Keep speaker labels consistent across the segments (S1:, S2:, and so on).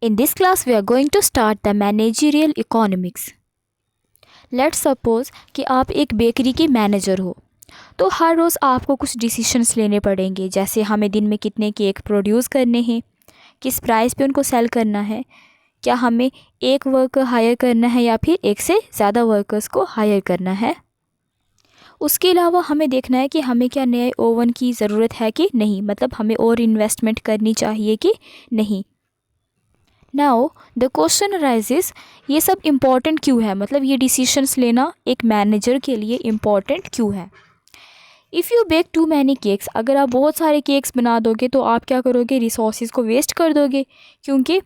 S1: In this class, we are going to start the managerial economics. Let's suppose कि आप एक bakery के manager हो, तो हर रोज़ आपको कुछ डिसीशंस लेने पड़ेंगे, जैसे हमें दिन में कितने केक प्रोड्यूस करने हैं, किस प्राइस पे उनको सेल करना है, क्या हमें एक वर्कर हायर करना है या फिर एक से ज़्यादा वर्कर्स को हायर करना है। उसके अलावा हमें देखना है कि हमें क्या नए ओवन की ज़रूरत है कि नहीं, मतलब हमें और इन्वेस्टमेंट करनी चाहिए कि नहीं। नाउ द क्वेश्चन अराइजेस, ये सब इम्पॉर्टेंट क्यों है, मतलब ये डिसीशंस लेना एक मैनेजर के लिए इम्पॉर्टेंट क्यों है। If you bake too many cakes, अगर आप बहुत सारे केक्स बना दोगे तो आप क्या करोगे, रिसोर्सेज को वेस्ट कर दोगे, क्योंकि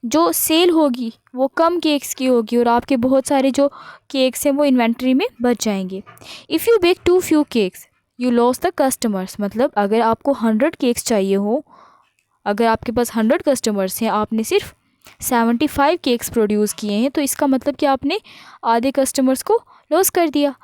S1: जो सेल होगी वो कम केक्स की होगी और आपके बहुत सारे जो केक्स हैं वो इन्वेंट्री में बच जाएंगे। If you bake too few cakes you loss the customers, मतलब अगर आपको 100 केक्स चाहिए हो, अगर आपके पास 100 कस्टमर्स हैं, आपने सिर्फ 75 केक्स प्रोड्यूस किए हैं, तो इसका मतलब कि आपने आधे कस्टमर्स को लॉस कर दिया।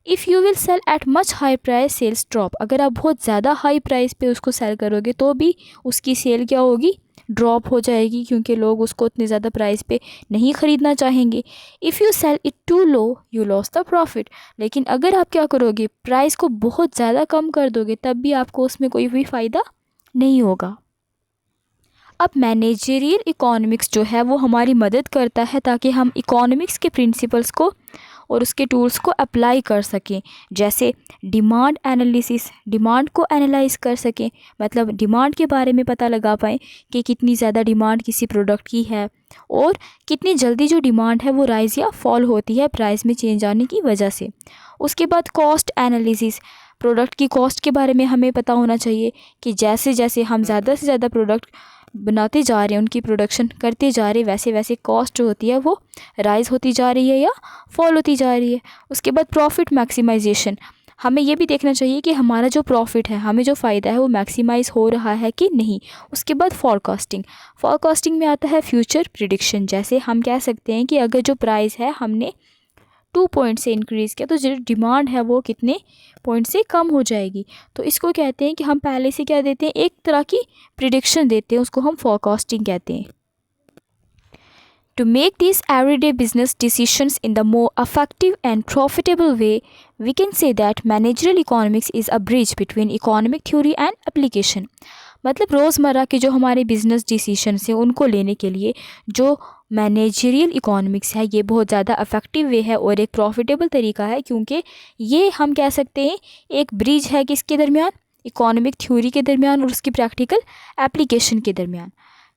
S1: If you will sell at much high price sales drop, अगर आप बहुत ज़्यादा हाई प्राइस पे उसको सेल करोगे तो भी उसकी सेल क्या होगी, ड्रॉप हो जाएगी, क्योंकि लोग उसको उतने ज़्यादा प्राइस पे नहीं ख़रीदना चाहेंगे। If you sell it too low you loss the profit, लेकिन अगर आप क्या करोगे, प्राइस को बहुत ज़्यादा कम कर दोगे, तब भी आपको उसमें कोई भी फ़ायदा नहीं होगा। अब मैनेजरियल इकोनॉमिक्स जो है वो हमारी मदद करता है ताकि हम इकोनॉमिक्स के प्रिंसिपल्स को और उसके टूल्स को अप्लाई कर सकें, जैसे डिमांड एनालिसिस, डिमांड को एनालाइज कर सकें, मतलब डिमांड के बारे में पता लगा पाएँ कि कितनी ज़्यादा डिमांड किसी प्रोडक्ट की है और कितनी जल्दी जो डिमांड है वो राइज या फॉल होती है प्राइस में चेंज आने की वजह से। उसके बाद कॉस्ट एनालिसिस, प्रोडक्ट की कॉस्ट के बारे में हमें पता होना चाहिए कि जैसे जैसे हम ज़्यादा से ज़्यादा प्रोडक्ट बनाते जा रहे हैं, उनकी प्रोडक्शन करते जा रहे हैं, वैसे वैसे कॉस्ट जो होती है वो राइज होती जा रही है या फॉल होती जा रही है। उसके बाद प्रॉफिट मैक्सिमाइजेशन, हमें ये भी देखना चाहिए कि हमारा जो प्रॉफिट है, हमें जो फ़ायदा है वो मैक्सिमाइज़ हो रहा है कि नहीं। उसके बाद फॉरकास्टिंग, फॉरकास्टिंग में आता है फ्यूचर प्रिडिक्शन, जैसे हम कह सकते हैं कि अगर जो प्राइस है हमने 2 पॉइंट से इंक्रीज़ किया तो जो डिमांड है वो कितने पॉइंट से कम हो जाएगी। तो इसको कहते हैं कि हम पहले से क्या देते हैं, एक तरह की प्रिडिक्शन देते हैं, उसको हम फोरकास्टिंग कहते हैं। To make these everyday business decisions in the more effective and profitable way, we can say that managerial economics is a bridge between economic theory and application. मतलब रोज़मर्रा के जो हमारे बिजनेस डिसीशंस हैं उनको लेने के लिए जो मैनेजरियल इकोनॉमिक्स है ये बहुत ज़्यादा इफ़ेक्टिव वे है और एक प्रॉफिटेबल तरीका है, क्योंकि ये हम कह सकते हैं एक ब्रिज है किसके दरमियान, इकोनॉमिक थ्योरी के दरमियान और उसकी प्रैक्टिकल एप्लीकेशन के दरमियान।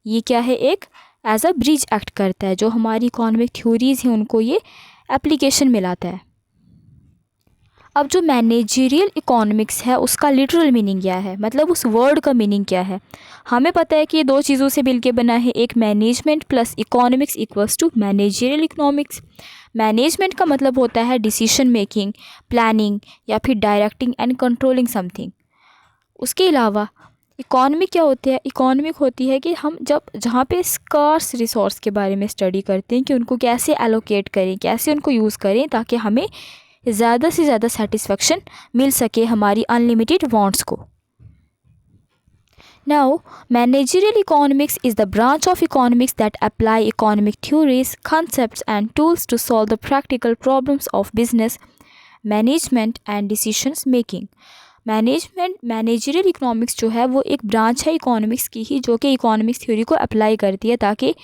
S1: ये क्या है, एक एज अ ब्रिज एक्ट करता है, जो हमारी इकोनॉमिक थ्योरीज़ हैं उनको ये एप्लीकेशन में लाता है। अब जो मैनेजरियल इकोनॉमिक्स है उसका लिटरल मीनिंग क्या है, मतलब उस वर्ड का मीनिंग क्या है। हमें पता है कि ये दो चीज़ों से मिलके बना है, एक management plus economics equals to managerial economics. Management का मतलब होता है डिसीजन मेकिंग, प्लानिंग या फिर डायरेक्टिंग एंड कंट्रोलिंग समथिंग। उसके अलावा इकोनॉमिक क्या होती है, इकोनॉमिक होती है कि हम जब जहाँ पे स्कार्स रिसोर्स के बारे में स्टडी करते हैं कि उनको कैसे एलोकेट करें, कैसे उनको यूज़ करें ताकि हमें ज़्यादा से ज़्यादा सेटिस्फेक्शन मिल सके हमारी अनलिमिटेड वांट्स को। Now, managerial economics is the branch of economics that apply economic theories, concepts and tools to solve the practical problems of business, management and decisions making. Managerial economics जो है वो एक branch है economics की ही, जो कि economics theory को apply करती है ताकि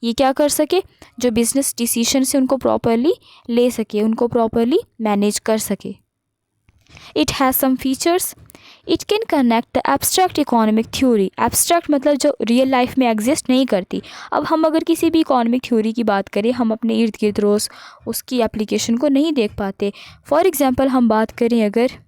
S1: ये क्या कर सके, जो बिजनेस डिसीजन से उनको प्रॉपरली ले सके, उनको प्रॉपरली मैनेज कर सके। It has some features, it can connect the abstract economic theory, abstract मतलब जो रियल लाइफ में एग्जिस्ट नहीं करती। अब हम अगर किसी भी इकोनॉमिक थ्योरी की बात करें, हम अपने इर्द गिर्द रोज़ उसकी एप्लीकेशन को नहीं देख पाते। फॉर एग्ज़ाम्पल हम बात करें अगर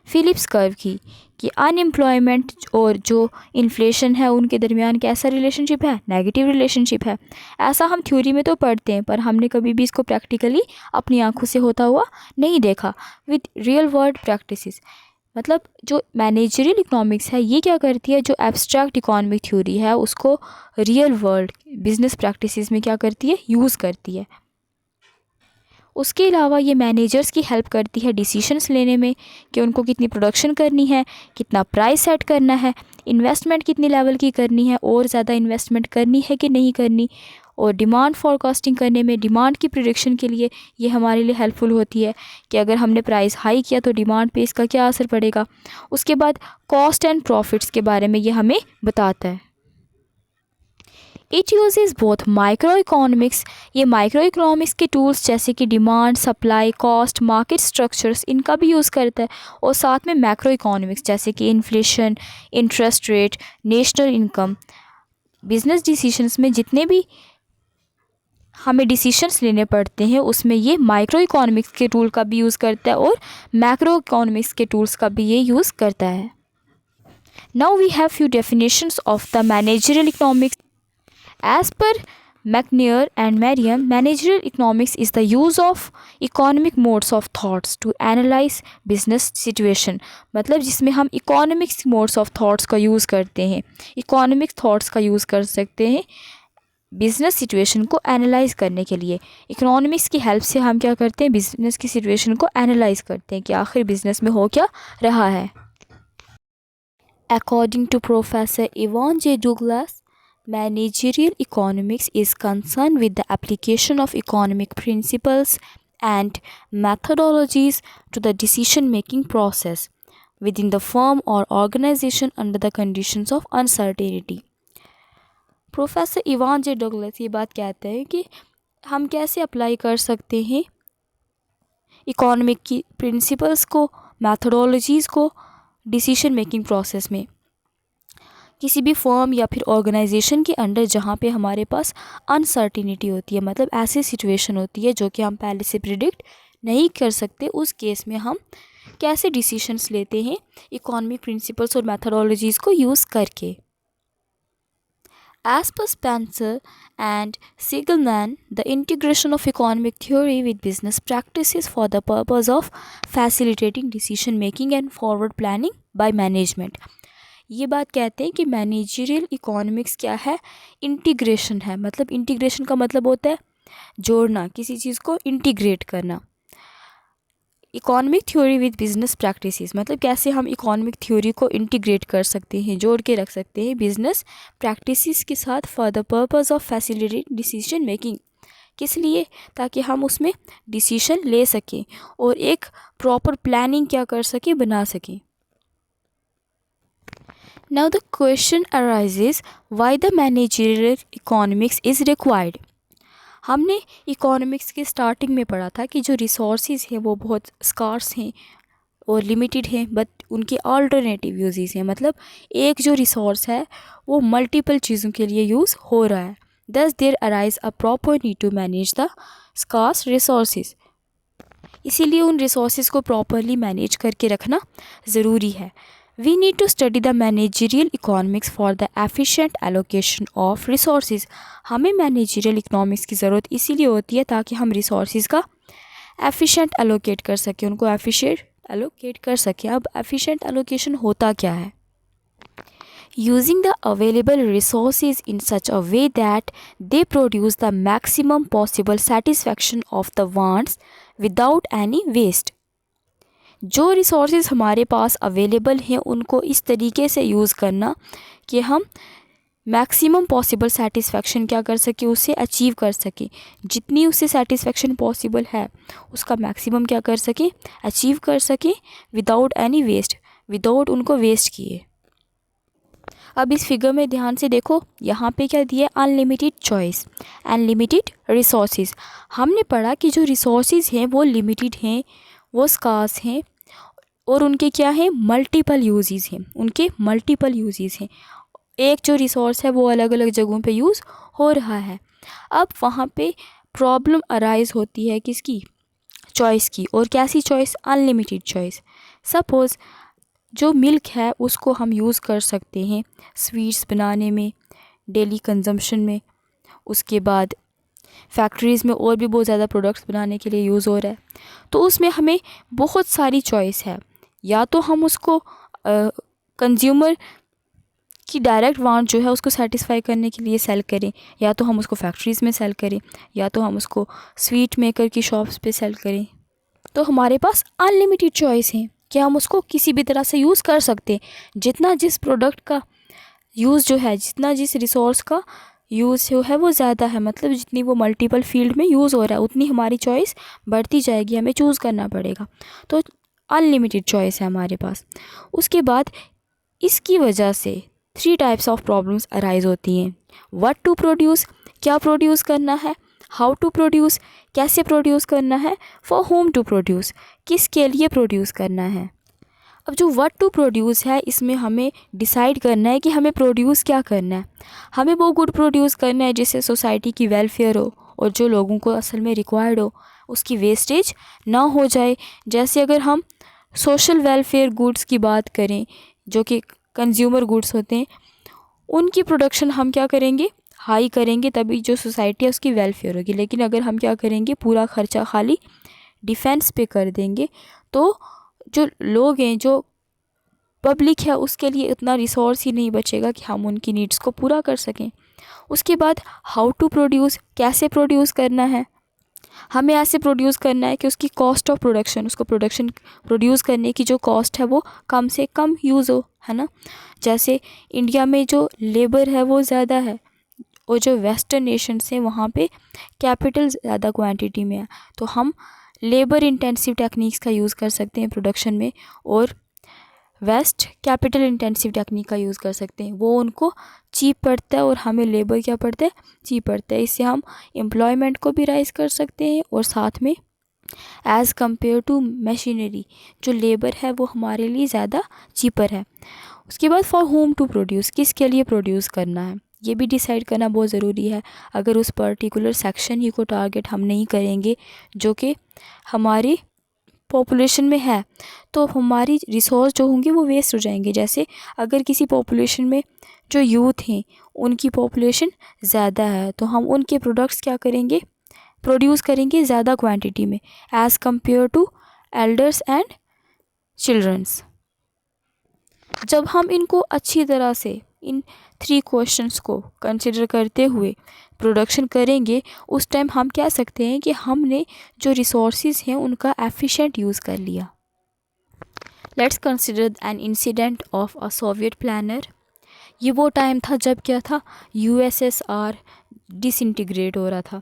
S1: फिलिप्स कर्व की, कि अनएम्प्लॉयमेंट और जो इन्फ्लेशन है उनके दरमियान कैसा रिलेशनशिप है, नेगेटिव रिलेशनशिप है। ऐसा हम थ्योरी में तो पढ़ते हैं पर हमने कभी भी इसको प्रैक्टिकली अपनी आंखों से होता हुआ नहीं देखा विद रियल वर्ल्ड प्रैक्टिसेस। मतलब जो मैनेजरियल इकोनॉमिक्स है ये क्या करती है, जो एब्स्ट्रैक्ट इकोनॉमिक थ्योरी है उसको रियल वर्ल्ड बिजनेस प्रैक्टिसेस में क्या करती है, यूज़ करती है। उसके अलावा ये मैनेजर्स की हेल्प करती है डिसीशंस लेने में कि उनको कितनी प्रोडक्शन करनी है, कितना प्राइस सेट करना है, इन्वेस्टमेंट कितनी लेवल की करनी है, और ज़्यादा इन्वेस्टमेंट करनी है कि नहीं करनी, और डिमांड फॉरकास्टिंग करने में, डिमांड की प्रिडिक्शन के लिए ये हमारे लिए हेल्पफुल होती है कि अगर हमने प्राइस हाई किया तो डिमांड पे इसका क्या असर पड़ेगा। उसके बाद कॉस्ट एंड प्रॉफिट्स के बारे में ये हमें बताता है। It uses both micro economics, ये माइक्रो इकोनॉमिक्स के टूल्स जैसे कि demand, supply, cost, market structures, इनका भी यूज़ करता है, और साथ में मैक्रो इकोनॉमिक्स जैसे कि inflation, interest rate, national income. Business decisions में जितने भी हमें डिसीशंस लेने पड़ते हैं उसमें ये माइक्रो इकोनॉमिक्स के टूल का भी यूज़ करता है और मैक्रो इकोनॉमिक्स के टूल्स का भी ये यूज़ करता है। Now we have few definitions of the managerial economics. As per McNair and Merriam, managerial economics is the use of economic modes of thoughts to analyze business situation। मतलब जिसमें हम economics modes of thoughts का use करते हैं, economic thoughts का use कर सकते हैं बिज़नेस सिचुएशन को एनालाइज करने के लिए। इकोनॉमिक्स की हेल्प से हम क्या करते हैं, बिज़नेस की सिचुएशन को एनालाइज करते हैं कि आखिर बिज़नेस में हो क्या रहा है। According to professor Evan J Douglas, managerial economics is concerned with the application of economic principles and methodologies to the decision-making process within the firm or organization under the conditions of uncertainty। Professor Evan J Douglas ये बात कहते हैं कि हम कैसे apply कर सकते हैं इकोनॉमिक की प्रिंसिपल्स को, मैथडोलॉजीज़ को डिसीजन मेकिंग प्रोसेस में किसी भी फर्म या फिर ऑर्गेनाइजेशन के अंडर जहाँ पे हमारे पास अनसर्टिनिटी होती है, मतलब ऐसी सिचुएशन होती है जो कि हम पहले से प्रिडिक्ट नहीं कर सकते। उस केस में हम कैसे डिसीशंस लेते हैं इकोनॉमिक प्रिंसिपल्स और मैथडोलॉजीज़ को यूज़ करके। As per Spencer and Siegelman, the integration of economic theory with business practices for the purpose of facilitating decision making and forward planning by management। ये बात कहते हैं कि मैनेजरियल इकोनॉमिक्स क्या है, इंटीग्रेशन है। मतलब इंटीग्रेशन का मतलब होता है जोड़ना, किसी चीज़ को इंटीग्रेट करना। Economic theory with business practices, मतलब कैसे हम इकोनॉमिक थ्योरी को इंटीग्रेट कर सकते हैं, जोड़ के रख सकते हैं बिजनेस प्रैक्टिसेस के साथ for the purpose of facilitating decision making. किस लिए, ताकि हम उसमें डिसीजन ले सकें और एक प्रॉपर प्लानिंग क्या कर सकें, बना सकें। Now the question arises why the managerial economics is required। हमने इकोनॉमिक्स के स्टार्टिंग में पढ़ा था कि जो रिसोर्सेज हैं वो बहुत स्कार्स हैं और लिमिटेड हैं, बट उनके अल्टरनेटिव यूजेस हैं। मतलब एक जो रिसोर्स है वो मल्टीपल चीज़ों के लिए यूज़ हो रहा है। Thus there arise a proper need to manage the scarce resources. इसीलिए उन रिसोर्सेज को प्रॉपरली मैनेज करके रखना ज़रूरी है। We need to study the managerial economics for the efficient allocation of resources। हमें managerial economics की ज़रूरत इसीलिए होती है ताकि हम resources का efficient allocate कर सकें, उनको efficient allocate कर सकें। अब efficient allocation होता क्या है? Using the available resources in such a way that they produce the maximum possible satisfaction of the wants without any waste। जो रिसोर्सेज हमारे अवेलेबल अवेलेबल हैं उनको इस तरीके से यूज़ करना कि हम मैक्सिमम पॉसिबल सेटिस्फेक्शन क्या कर सके, उससे अचीव कर सके। जितनी उससे सेटिस्फेक्शन पॉसिबल है उसका मैक्सिमम क्या कर सके, अचीव कर सके विदाउट एनी वेस्ट, विदाउट उनको वेस्ट किए। अब इस फिगर में ध्यान से देखो, यहाँ पे क्या दिया, unlimited choice and limited resources. हमने पढ़ा कि जो रिसोर्सेज हैं वो लिमिटेड हैं, वो स्कार्स हैं और उनके क्या हैं, मल्टीपल यूजेस हैं, उनके मल्टीपल यूजेस हैं। एक जो रिसोर्स है वो अलग अलग जगहों पे यूज़ हो रहा है। अब वहाँ पे प्रॉब्लम अराइज होती है किसकी, चॉइस की। और कैसी चॉइस, अनलिमिटेड चॉइस। सपोज़ जो मिल्क है उसको हम यूज़ कर सकते हैं स्वीट्स बनाने में, डेली कंजम्पशन में। उसके बाद फैक्ट्रीज़ में और भी बहुत ज़्यादा प्रोडक्ट्स बनाने के लिए यूज़ हो रहा है। तो उसमें हमें बहुत सारी चॉइस है, या तो हम उसको कंज्यूमर कि डायरेक्ट वांट जो है उसको सेटिस्फाई करने के लिए सेल करें, या तो हम उसको फैक्ट्रीज़ में सेल करें, या तो हम उसको स्वीट मेकर की शॉप्स पे सेल करें। तो हमारे पास अनलिमिटेड चॉइस है कि हम उसको किसी भी तरह से यूज़ कर सकते हैं। जितना जिस प्रोडक्ट का यूज़ जो है, जितना जिस रिसोर्स का यूज़ जो है वो ज़्यादा है, मतलब जितनी वो मल्टीपल फील्ड में यूज़ हो रहा है उतनी हमारी चॉइस बढ़ती जाएगी, हमें चूज़ करना पड़ेगा। तो अनलिमिटेड चॉइस है हमारे पास। उसके बाद इसकी वजह से 3 टाइप्स ऑफ प्रॉब्लम्स अराइज होती हैं। व्हाट टू प्रोड्यूस, क्या प्रोड्यूस करना है, हाउ टू प्रोड्यूस, कैसे प्रोड्यूस करना है, फॉर होम टू प्रोड्यूस, किसके लिए प्रोड्यूस करना है। अब जो व्हाट टू प्रोड्यूस है, इसमें हमें डिसाइड करना है कि हमें प्रोड्यूस क्या करना है। हमें वो गुड प्रोड्यूस करना है जिससे सोसाइटी की वेलफेयर हो और जो लोगों को असल में रिक्वायर्ड हो, उसकी वेस्टेज ना हो जाए। जैसे अगर हम सोशल वेलफेयर गुड्स की बात करें, जो कि कंज्यूमर गुड्स होते हैं, उनकी प्रोडक्शन हम क्या करेंगे, हाई करेंगे, तभी जो सोसाइटी है उसकी वेलफेयर होगी। लेकिन अगर हम क्या करेंगे, पूरा खर्चा खाली डिफेंस पे कर देंगे, तो जो लोग हैं, जो पब्लिक है, उसके लिए इतना रिसोर्स ही नहीं बचेगा कि हम उनकी नीड्स को पूरा कर सकें। उसके बाद हाउ टू प्रोड्यूस, कैसे प्रोड्यूस करना है। हमें ऐसे प्रोड्यूस करना है कि उसकी कॉस्ट ऑफ प्रोडक्शन, उसको प्रोड्यूस करने की जो कॉस्ट है वो कम से कम यूज़ हो, है ना। जैसे इंडिया में जो लेबर है वो ज़्यादा है, और जो वेस्टर्न नेशंस हैं वहाँ पे कैपिटल ज़्यादा क्वांटिटी में है, तो हम लेबर इंटेंसिव टेक्निक्स का यूज़ कर सकते हैं प्रोडक्शन में, और वेस्ट कैपिटल इंटेंसिव टेक्निक का यूज़ कर सकते हैं। वो उनको चीप पड़ता है और हमें लेबर क्या पड़ता है, चीप पड़ता है। इससे हम एम्प्लॉयमेंट को भी राइज़ कर सकते हैं, और साथ में एज़ कम्पेयर टू मशीनरी जो लेबर है वो हमारे लिए ज़्यादा चीपर है। उसके बाद फॉर होम टू प्रोड्यूस, किसके लिए प्रोड्यूस करना है, ये भी डिसाइड करना बहुत ज़रूरी है। अगर उस पर्टिकुलर सेक्शन ही को टारगेट हम नहीं करेंगे जो कि हमारी पॉपुलेशन में है, तो हमारी रिसोर्स जो होंगे वो वेस्ट हो जाएंगे। जैसे अगर किसी पॉपुलेशन में जो यूथ हैं उनकी पॉपुलेशन ज़्यादा है, तो हम उनके प्रोडक्ट्स क्या करेंगे, प्रोड्यूस करेंगे ज़्यादा क्वांटिटी में as compare to elders and childrens. जब हम इनको अच्छी तरह से इन 3 क्वेश्चंस को कंसिडर करते हुए प्रोडक्शन करेंगे, उस टाइम हम कह सकते हैं कि हमने जो रिसोर्सेज हैं उनका एफिशिएंट यूज़ कर लिया। Let's consider an incident of a Soviet planner. ये वो टाइम था जब क्या था, यूएसएसआर डिसइंटीग्रेट हो रहा था,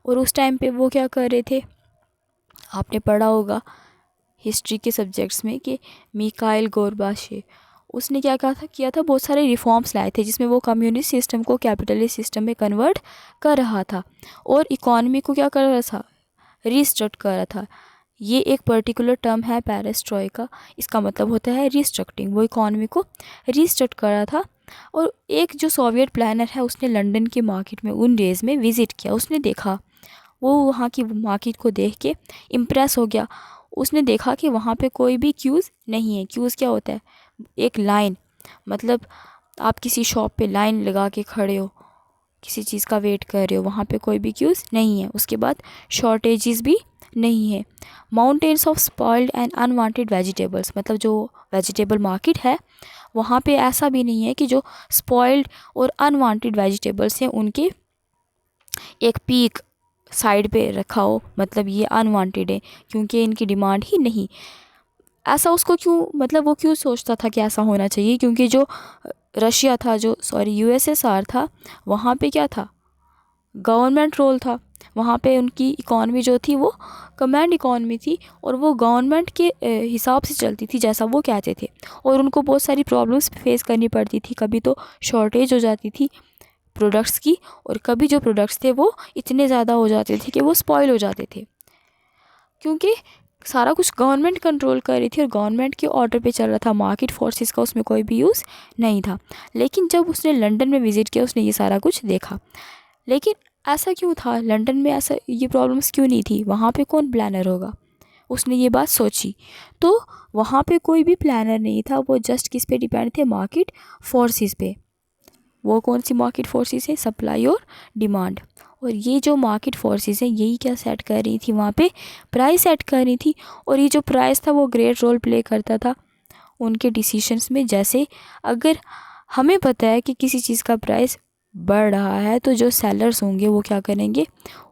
S1: और उस टाइम पे वो क्या कर रहे थे, आपने पढ़ा होगा हिस्ट्री के सब्जेक्ट्स में कि मिखाइल गोर्बाचेव, उसने क्या किया था, बहुत सारे रिफॉर्म्स लाए थे जिसमें वो कम्युनिस्ट सिस्टम को कैपिटलिस्ट सिस्टम में कन्वर्ट कर रहा था, और इकॉनमी को क्या कर रहा था, रीस्ट्रक्ट कर रहा था। ये एक पर्टिकुलर टर्म है पेरेस्ट्रोइका, इसका मतलब होता है रीस्ट्रक्टिंग। वो इकॉनमी को रीस्ट्रक्ट कर रहा था। और एक जो सोवियत प्लानर है उसने लंदन के मार्केट में उन डेज़ में विज़िट किया, उसने देखा, वो वहाँ की मार्केट को देख के इम्प्रेस हो गया। उसने देखा कि वहाँ पे कोई भी क्यूज़ नहीं है। क्यूज़ क्या होता है, एक लाइन, मतलब आप किसी शॉप पे लाइन लगा के खड़े हो, किसी चीज़ का वेट कर रहे हो, वहाँ पे कोई भी क्यूज़ नहीं है। उसके बाद शॉर्टेजेस भी नहीं है। Mountains of spoiled and unwanted vegetables, मतलब जो वेजिटेबल मार्केट है वहाँ पे ऐसा भी नहीं है कि जो स्पॉइल्ड और अनवांटेड वेजिटेबल्स हैं उनके एक पीक साइड पे रखा हो, मतलब ये अनवांटेड है क्योंकि इनकी डिमांड ही नहीं। ऐसा उसको क्यों, मतलब वो क्यों सोचता था कि ऐसा होना चाहिए, क्योंकि जो रशिया था, जो यूएसएसआर था, वहाँ पे क्या था, गवर्नमेंट रोल था। वहाँ पे उनकी इकॉनमी जो थी वो कमांड इकॉनमी थी, और वो गवर्नमेंट के हिसाब से चलती थी जैसा वो कहते थे, और उनको बहुत सारी प्रॉब्लम्स फेस करनी पड़ती थी। कभी तो शॉर्टेज हो जाती थी प्रोडक्ट्स की, और कभी जो प्रोडक्ट्स थे वो इतने ज़्यादा हो जाते थे कि वो स्पॉइल हो जाते थे, क्योंकि सारा कुछ गवर्नमेंट कंट्रोल कर रही थी और गवर्नमेंट के ऑर्डर पे चल रहा था। मार्केट फोर्सेस का उसमें कोई भी यूज़ नहीं था। लेकिन जब उसने लंदन में विज़िट किया उसने ये सारा कुछ देखा। लेकिन ऐसा क्यों था, लंदन में ऐसा ये प्रॉब्लम्स क्यों नहीं थी, वहाँ पे कौन प्लानर होगा, उसने ये बात सोची। तो वहाँ पे कोई भी प्लानर नहीं था, वो जस्ट किस पे डिपेंड थे, मार्केट फोर्सेस पे। वो कौन सी मार्केट फोर्सेस है, सप्लाई और डिमांड। और ये जो मार्केट फोर्सेस हैं यही क्या सेट कर रही थी, वहाँ पे प्राइस सेट कर रही थी। और ये जो प्राइस था वो ग्रेट रोल प्ले करता था उनके डिसीजंस में। जैसे अगर हमें पता है कि किसी चीज़ का प्राइस बढ़ रहा है तो जो सेलर्स होंगे वो क्या करेंगे,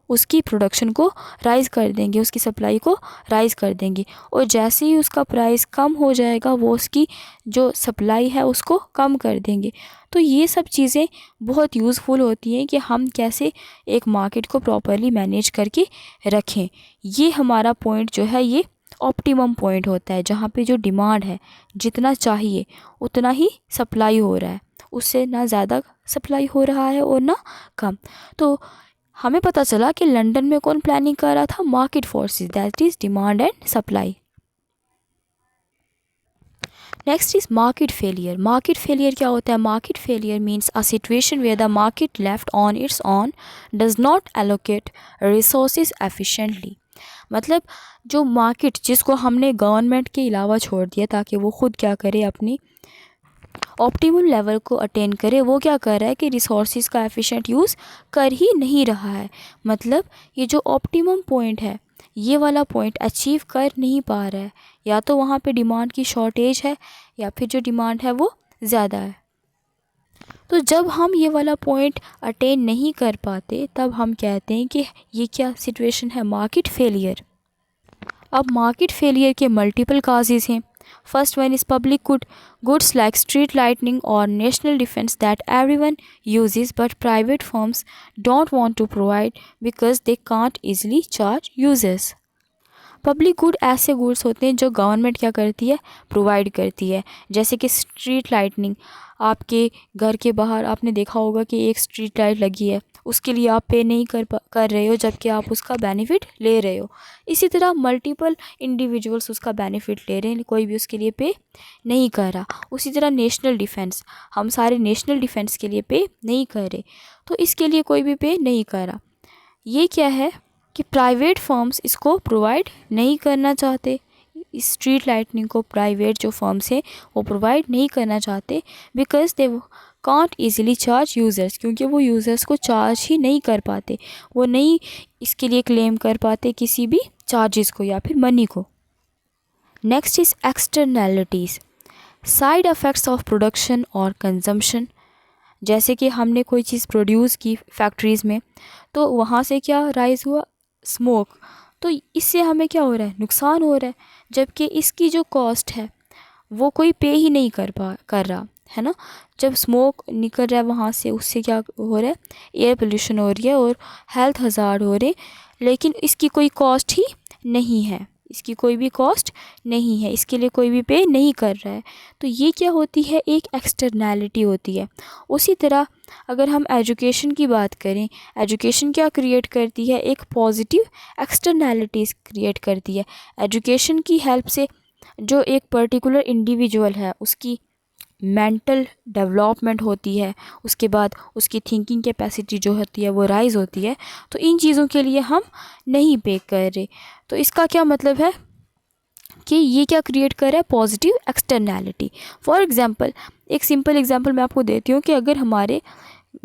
S1: उसकी प्रोडक्शन को राइज़ कर देंगे, उसकी सप्लाई को राइज़ कर देंगे, और जैसे ही उसका प्राइस कम हो जाएगा वो उसकी जो सप्लाई है उसको कम कर देंगे। तो ये सब चीज़ें बहुत यूज़फुल होती हैं कि हम कैसे एक मार्केट को प्रॉपरली मैनेज करके रखें। ये हमारा पॉइंट जो है ये ऑप्टिमम पॉइंट होता है, जहाँ पे जो डिमांड है जितना चाहिए उतना ही सप्लाई हो रहा है, उससे ना ज़्यादा सप्लाई हो रहा है और ना कम। तो हमें पता चला कि लंदन में कौन प्लानिंग कर रहा था, market forces, that is demand and supply. Next is market failure. Market failure क्या होता है? Market failure means a situation where the market left on its own does not allocate resources efficiently. मतलब जो market जिसको हमने government के अलावा छोड़ दिया ताकि वो खुद क्या करे, अपनी ऑप्टिमम लेवल को अटेन करे, वो क्या कर रहा है कि रिसोर्सेज का एफिशिएंट यूज़ कर ही नहीं रहा है। मतलब ये जो ऑप्टिमम पॉइंट है ये वाला पॉइंट अचीव कर नहीं पा रहा है, या तो वहाँ पे डिमांड की शॉर्टेज है या फिर जो डिमांड है वो ज़्यादा है। तो जब हम ये वाला पॉइंट अटेन नहीं कर पाते तब हम कहते हैं कि ये क्या सिचुएशन है, मार्केट फेलियर। अब मार्केट फेलियर के मल्टीपल काजेज हैं। First one is public goods like street lightning और national defence that everyone uses but private firms don't want to provide because they can't easily charge users. Public good ऐसे goods होते हैं जो government क्या करती है, provide करती है। जैसे कि स्ट्रीट लाइटनिंग, आपके घर के बाहर आपने देखा होगा कि एक स्ट्रीट लाइट लगी है, उसके लिए आप पे नहीं कर रहे हो जबकि आप उसका बेनिफिट ले रहे हो। इसी तरह मल्टीपल इंडिविजुअल्स उसका बेनिफिट ले रहे हैं, कोई भी उसके लिए पे नहीं कर रहा। उसी तरह नेशनल डिफेंस, हम सारे नेशनल डिफेंस के लिए पे नहीं कर रहे, तो इसके लिए कोई भी पे नहीं कर रहा। ये क्या है कि प्राइवेट फर्म्स इसको प्रोवाइड नहीं करना चाहते, इस स्ट्रीट लाइटनिंग को प्राइवेट जो फर्म्स हैं वो प्रोवाइड नहीं करना चाहते because they can't easily charge users, क्योंकि वो यूज़र्स को चार्ज ही नहीं कर पाते, वो नहीं इसके लिए क्लेम कर पाते किसी भी चार्जेस को या फिर मनी को। Next is externalities, side effects of production और कंजम्पशन। जैसे कि हमने कोई चीज़ प्रोड्यूस की फैक्ट्रीज़ में तो वहाँ से क्या राइज़ हुआ, स्मोक, तो इससे हमें क्या हो रहा है, नुकसान हो रहा है, जबकि इसकी जो कॉस्ट है वो कोई पे ही नहीं कर रहा है ना। जब स्मोक निकल रहा है वहाँ से, उससे क्या हो रहा है, एयर पोल्यूशन हो रही है और हेल्थ हज़ार्ड हो रहे, लेकिन इसकी कोई कॉस्ट ही नहीं है, इसकी कोई भी कॉस्ट नहीं है, इसके लिए कोई भी पे नहीं कर रहा है। तो ये क्या होती है, एक एक्सटर्नैलिटी होती है। उसी तरह अगर हम एजुकेशन की बात करें, एजुकेशन क्या क्रिएट करती है, एक पॉजिटिव एक्सटर्नैलिटीज़ क्रिएट करती है। एजुकेशन की हेल्प से जो एक पर्टिकुलर इंडिविजुअल है उसकी मेंटल डेवलपमेंट होती है, उसके बाद उसकी थिंकिंग कैपेसिटी जो होती है वो राइज़ होती है। तो इन चीज़ों के लिए हम नहीं पे कर रहे, तो इसका क्या मतलब है कि ये क्या क्रिएट कर रहा है, पॉजिटिव एक्सटर्नैलिटी। फॉर एग्ज़ाम्पल, एक सिंपल एग्ज़ाम्पल मैं आपको देती हूँ कि अगर हमारे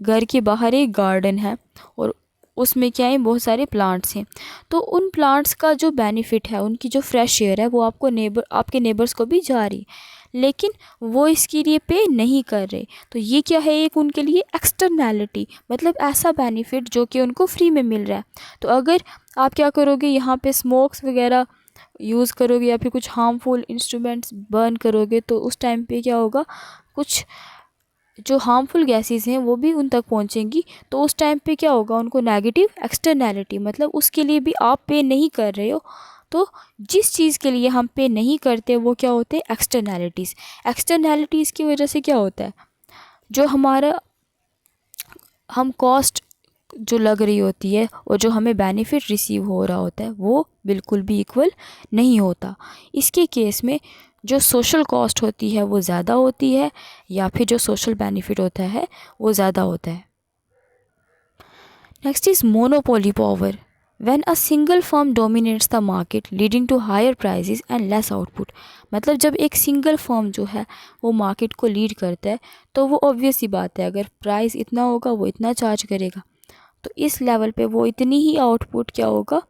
S1: घर के बाहर एक गार्डन है और उसमें क्या है, बहुत सारे प्लांट्स हैं, तो उन प्लांट्स का जो बेनिफिट है, उनकी जो फ्रेश एयर है वो आपके नेबर्स को भी जा रही, लेकिन वो इसके लिए पे नहीं कर रहे। तो ये क्या है, एक उनके लिए एक्सटर्नैलिटी, मतलब ऐसा बेनिफिट जो कि उनको फ्री में मिल रहा है। तो अगर आप क्या करोगे, यहाँ पे स्मोक्स वगैरह यूज़ करोगे या फिर कुछ हार्मफुल इंस्ट्रूमेंट्स बर्न करोगे, तो उस टाइम पे क्या होगा, कुछ जो हार्मफुल गैसेस हैं वो भी उन तक पहुंचेंगी। तो उस टाइम पे क्या होगा, उनको नेगेटिव एक्सटर्नैलिटी, मतलब उसके लिए भी आप पे नहीं कर रहे हो। तो जिस चीज़ के लिए हम पे नहीं करते वो क्या होते हैं, एक्सटर्नैलिटीज़। एक्सटर्नैलिटीज़ की वजह से क्या होता है, जो हमारा हम कॉस्ट जो लग रही होती है और जो हमें बेनिफिट रिसीव हो रहा होता है वो बिल्कुल भी इक्वल नहीं होता। इसके केस में जो सोशल कॉस्ट होती है वो ज़्यादा होती है या फिर जो सोशल बेनिफिट होता है वो ज़्यादा होता है। Next is monopoly power, when a single firm dominates the market leading to higher prices and less output. मतलब जब एक सिंगल फर्म जो है वो मार्केट को लीड करता है तो वो ऑब्वियस सी बात है, अगर प्राइस इतना होगा वो इतना चार्ज करेगा, तो इस लेवल पे वो इतनी ही आउटपुट क्या होगा,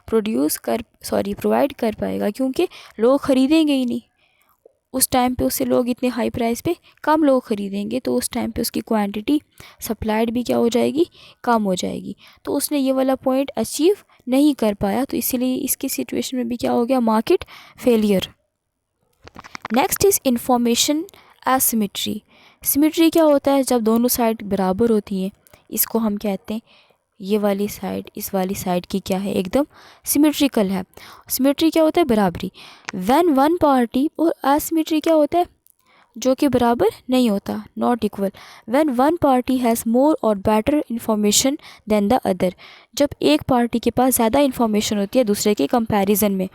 S1: प्रोवाइड कर पाएगा, क्योंकि लोग ख़रीदेंगे ही नहीं। उस टाइम पे उससे लोग इतने हाई प्राइस पे कम लोग ख़रीदेंगे, तो उस टाइम पे उसकी क्वांटिटी सप्लाइड भी क्या हो जाएगी, कम हो जाएगी। तो उसने ये वाला पॉइंट अचीव नहीं कर पाया, तो इसीलिए इसकी सिचुएशन में भी क्या हो गया, market failure. Next is information asymmetry. Symmetry क्या होता है, जब दोनों साइड बराबर होती हैं, इसको हम कहते हैं ये वाली साइड इस वाली साइड की क्या है, एकदम सिमेट्रिकल है। सिमेट्री क्या होता है, बराबरी। व्हेन वन पार्टी, और एसिमेट्री क्या होता है, जो कि बराबर नहीं होता, not equal. When one party has more और better information than the other, जब एक पार्टी के पास ज़्यादा इंफॉर्मेशन होती है दूसरे के कंपैरिजन में।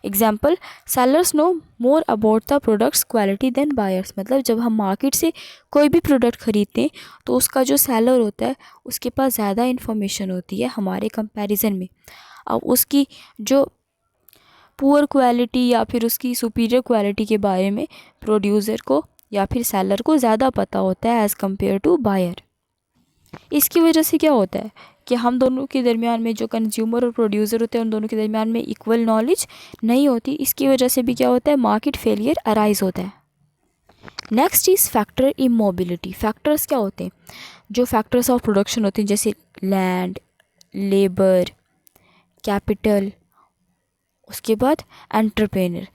S1: Example, sellers know more about the products quality than buyers, मतलब जब हम मार्केट से कोई भी प्रोडक्ट ख़रीदते हैं तो उसका जो सेलर होता है उसके पास ज़्यादा इन्फॉर्मेशन होती है हमारे कंपैरिजन में। अब उसकी जो पुअर क्वालिटी या फिर उसकी सुपीरियर क्वालिटी के बारे में प्रोड्यूसर को या फिर सेलर को ज़्यादा पता होता है एज़ कम्पेयर टू बायर। इसकी वजह से क्या होता है कि हम दोनों के दरमियान में, जो कंज्यूमर और प्रोड्यूसर होते हैं, उन दोनों के दरमियान में इक्वल नॉलेज नहीं होती। इसकी वजह से भी क्या होता है, मार्केट फेलियर अराइज होता है। Next is factor immobility. Factors क्या होते हैं, जो फैक्टर्स ऑफ प्रोडक्शन होते हैं, जैसे लैंड, लेबर, कैपिटल, उसके बाद entrepreneur.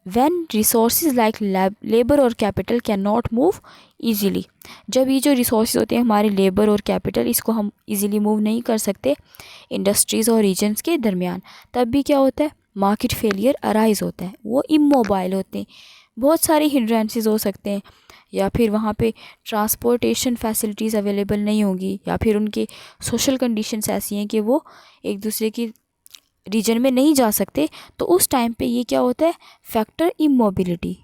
S1: When resources like labour और capital can not move easily, जब ये जो रिसोर्सेज होते हैं हमारे लेबर और कैपिटल, इसको हम इजीली मूव नहीं कर सकते इंडस्ट्रीज़ और रीजन्स के दरमियान, तब भी क्या होता है, मार्केट फेलियर अराइज होता है। वो इमोबाइल होते हैं, बहुत सारे हिंड्रेंसेस हो सकते हैं, या फिर वहाँ पे ट्रांसपोर्टेशन फैसिलिटीज़ अवेलेबल नहीं होगी, या फिर उनके सोशल कंडीशंस ऐसी हैं कि वो एक दूसरे की रीजन में नहीं जा सकते, तो उस टाइम पे ये क्या होता है, factor immobility.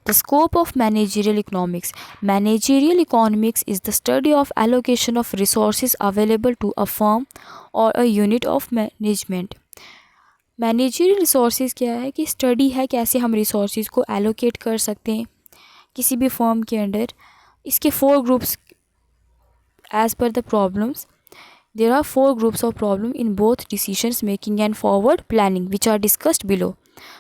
S1: The scope of managerial economics. Managerial economics is the study of allocation of resources available to a firm और a unit of management. Managerial resources क्या है, कि स्टडी है कैसे हम रिसोर्सेज को एलोकेट कर सकते हैं किसी भी फर्म के अंडर। इसके 4 groups as per the problems. There are 4 groups of problem in both decisions making and forward planning which are discussed below.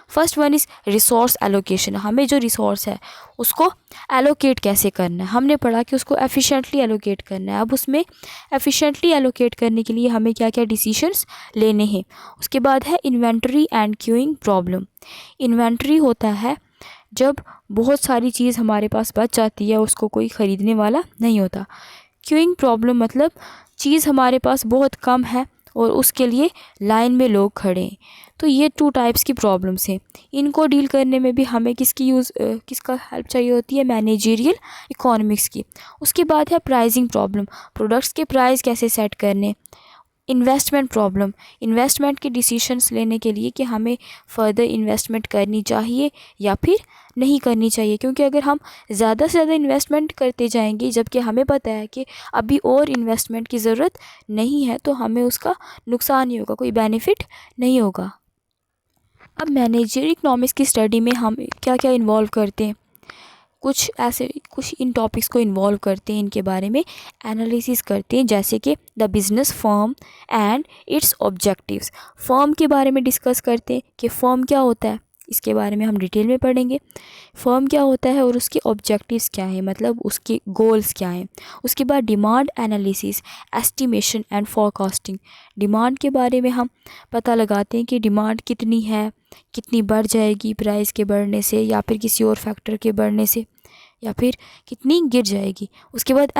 S1: First one is resource allocation. हमें जो रिसोर्स है उसको allocate कैसे करना है, हमने पढ़ा कि उसको efficiently allocate करना है। अब उसमें efficiently allocate करने के लिए हमें क्या क्या decisions लेने हैं। उसके बाद है inventory and queuing problem. Inventory होता है जब बहुत सारी चीज़ हमारे पास बच जाती है, उसको कोई ख़रीदने वाला नहीं होता। क्यूइंग प्रॉब्लम मतलब चीज़ हमारे पास बहुत कम है और उसके लिए लाइन में लोग खड़े हैं। तो ये 2 टाइप्स की प्रॉब्लम्स हैं। इनको डील करने में भी हमें किसका हेल्प चाहिए होती है, मैनेजरियल इकोनॉमिक्स की। उसके बाद है प्राइसिंग प्रॉब्लम, प्रोडक्ट्स के प्राइस कैसे सेट करने। इन्वेस्टमेंट प्रॉब्लम, इन्वेस्टमेंट के डिसीशंस लेने के लिए कि हमें फ़र्दर इन्वेस्टमेंट करनी चाहिए या फिर नहीं करनी चाहिए, क्योंकि अगर हम ज़्यादा से ज़्यादा इन्वेस्टमेंट करते जाएंगे जबकि हमें पता है कि अभी और इन्वेस्टमेंट की ज़रूरत नहीं है, तो हमें उसका नुकसान ही होगा, कोई बेनिफिट नहीं होगा। अब मैनेजरियल इकोनॉमिक्स की स्टडी में हम क्या क्या इन्वॉल्व करते हैं, कुछ इन टॉपिक्स को इन्वॉल्व करते हैं, इनके बारे में एनालिसिस करते हैं, जैसे कि the business firm and it's objectives. Firm के बारे में डिस्कस करते हैं कि फ़र्म क्या होता है, इसके बारे में हम डिटेल में पढ़ेंगे। फर्म क्या होता है और उसके ऑब्जेक्टिव्स क्या हैं, मतलब उसके गोल्स क्या हैं। उसके बाद demand analysis, estimation and forecasting. Demand के बारे में हम पता लगाते हैं कि डिमांड कितनी है, कितनी बढ़ जाएगी प्राइस के बढ़ने से या फिर किसी और फैक्टर के बढ़ने से, या फिर कितनी गिर जाएगी। उसके बाद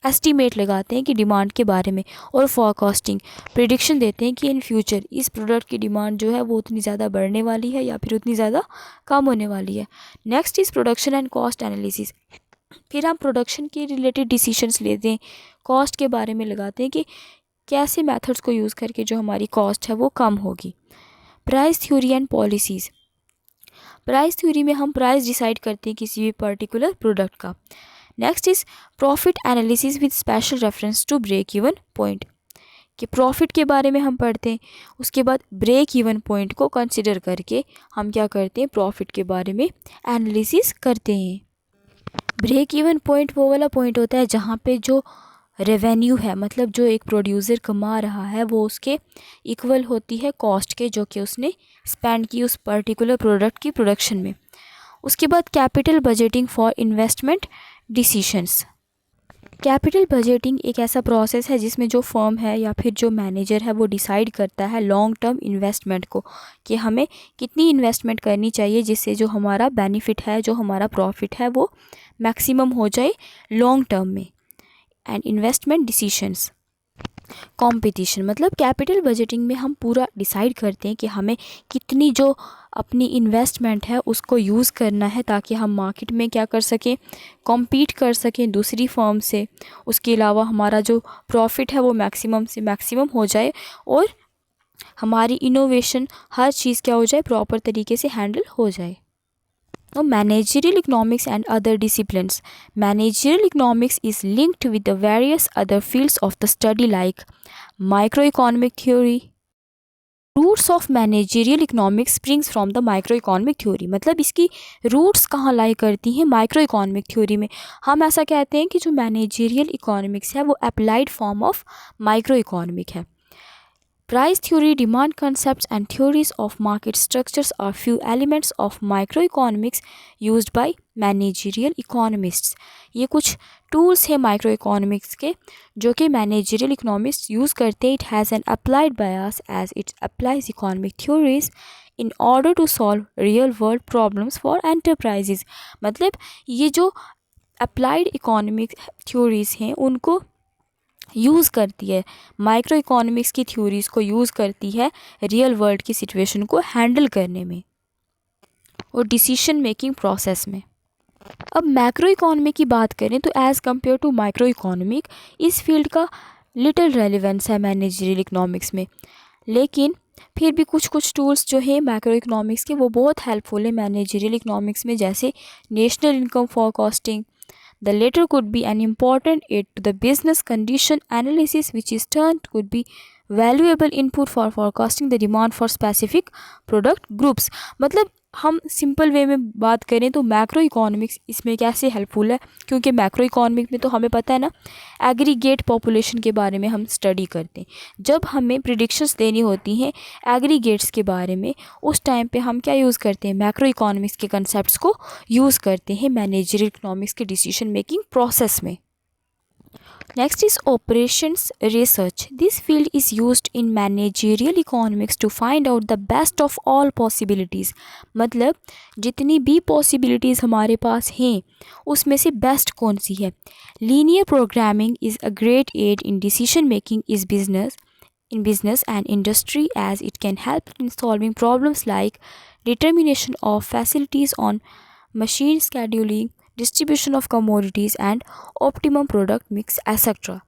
S1: एस्टीमेट लगाते हैं कि डिमांड के बारे में, और फोरकास्टिंग, प्रिडिक्शन देते हैं कि इन फ्यूचर इस प्रोडक्ट की डिमांड जो है वो उतनी ज़्यादा बढ़ने वाली है या फिर उतनी ज़्यादा कम होने वाली है। Next is production and cost analysis. फिर हम प्रोडक्शन के रिलेटेड डिसीशंस लेते हैं, कॉस्ट के बारे में लगाते हैं कि कैसे मेथड्स को यूज़ करके जो हमारी कॉस्ट है वो कम होगी। Price theory and policies. Price theory में हम प्राइस डिसाइड करते हैं किसी भी पर्टिकुलर प्रोडक्ट का। Next is profit analysis with special reference to break even point, कि प्रॉफिट के बारे में हम पढ़ते हैं। उसके बाद ब्रेक इवन पॉइंट को कंसिडर करके हम क्या करते हैं, प्रॉफिट के बारे में एनालिसिस करते हैं। ब्रेक इवन पॉइंट वो वाला पॉइंट होता है जहाँ पे जो रेवेन्यू है, मतलब जो एक प्रोड्यूसर कमा रहा है वो उसके इक्वल होती है कॉस्ट के जो कि उसने स्पेंड की उस पर्टिकुलर प्रोडक्ट की प्रोडक्शन में। उसके बाद capital budgeting for investment decisions. Capital budgeting एक ऐसा प्रोसेस है जिसमें जो फर्म है या फिर जो मैनेजर है वो डिसाइड करता है लॉन्ग टर्म इन्वेस्टमेंट को, कि हमें कितनी इन्वेस्टमेंट करनी चाहिए जिससे जो हमारा बेनिफिट है, जो हमारा प्रॉफिट है वो मैक्सिमम हो जाए लॉन्ग टर्म में। And investment decisions. कंपटीशन, मतलब कैपिटल बजटिंग में हम पूरा डिसाइड करते हैं कि हमें कितनी जो अपनी इन्वेस्टमेंट है उसको यूज़ करना है ताकि हम मार्केट में क्या कर सकें, कॉम्पीट कर सकें दूसरी फर्म से। उसके अलावा हमारा जो प्रॉफिट है वो मैक्सिमम से मैक्सिमम हो जाए और हमारी इनोवेशन हर चीज़ क्या हो जाए, प्रॉपर तरीके से हैंडल हो जाए। Managerial economics and other disciplines. Managerial economics is linked with the various other fields of the study like microeconomic theory. Roots of managerial economics springs from the microeconomic theory. मतलब इसकी roots कहाँ लाई करती हैं, micro economic theory में। हम ऐसा कहते हैं कि जो मैनेजरियल इकोनॉमिक्स है वो applied form of micro economic है। Price theory, demand concepts, and theories of market structures are few elements of microeconomics used by managerial economists. ये कुछ टूल्स हैं माइक्रो इकोनॉमिक्स के जो कि मैनेजरियल इकोनॉमिस्ट यूज़ करते हैं। It has an applied bias as it applies economic theories in order to solve real world problems for enterprises. मतलब ये जो अप्लाइड इकोनॉमिक थ्योरीज हैं उनको यूज़ करती है, माइक्रो इकोनॉमिक्स की थ्योरीज़ को यूज़ करती है रियल वर्ल्ड की सिचुएशन को हैंडल करने में और डिसीजन मेकिंग प्रोसेस में। अब मैक्रो इकोनॉमी की बात करें तो as compare to micro economic इस फील्ड का लिटिल रेलिवेंस है मैनेजरियल इकोनॉमिक्स में, लेकिन फिर भी कुछ कुछ टूल्स जो है मैक्रो इकोनॉमिक्स के वो बहुत हेल्पफुल है मैनेजरियल इकोनॉमिक्स में, जैसे national income forecasting. The latter could be an important aid to the business condition analysis, which is turned could be valuable input for forecasting the demand for specific product groups. मतलब हम simple way में बात करें तो macro economics इसमें कैसे helpful है, क्योंकि मैक्रो इकोनॉमिक में तो हमें पता है ना एग्रीगेट पॉपुलेशन के बारे में हम स्टडी करते हैं। जब हमें प्रिडिक्शंस देनी होती हैं एग्रीगेट्स के बारे में उस टाइम पे हम क्या यूज़ करते हैं, मैक्रो इकोनॉमिक्स के कंसेप्ट्स को यूज़ करते हैं मैनेजरियल इकोनॉमिक्स के डिसीजन मेकिंग प्रोसेस में। Next is operations research. This field is used in managerial economics to find out the best of all possibilities. मतलब जितनी भी possibilities हमारे पास हैं उसमें से best कौन सी है। Linear programming is a great aid in decision making in business and industry as it can help in solving problems like determination of facilities on machine scheduling, distribution of commodities and optimum product mix etc.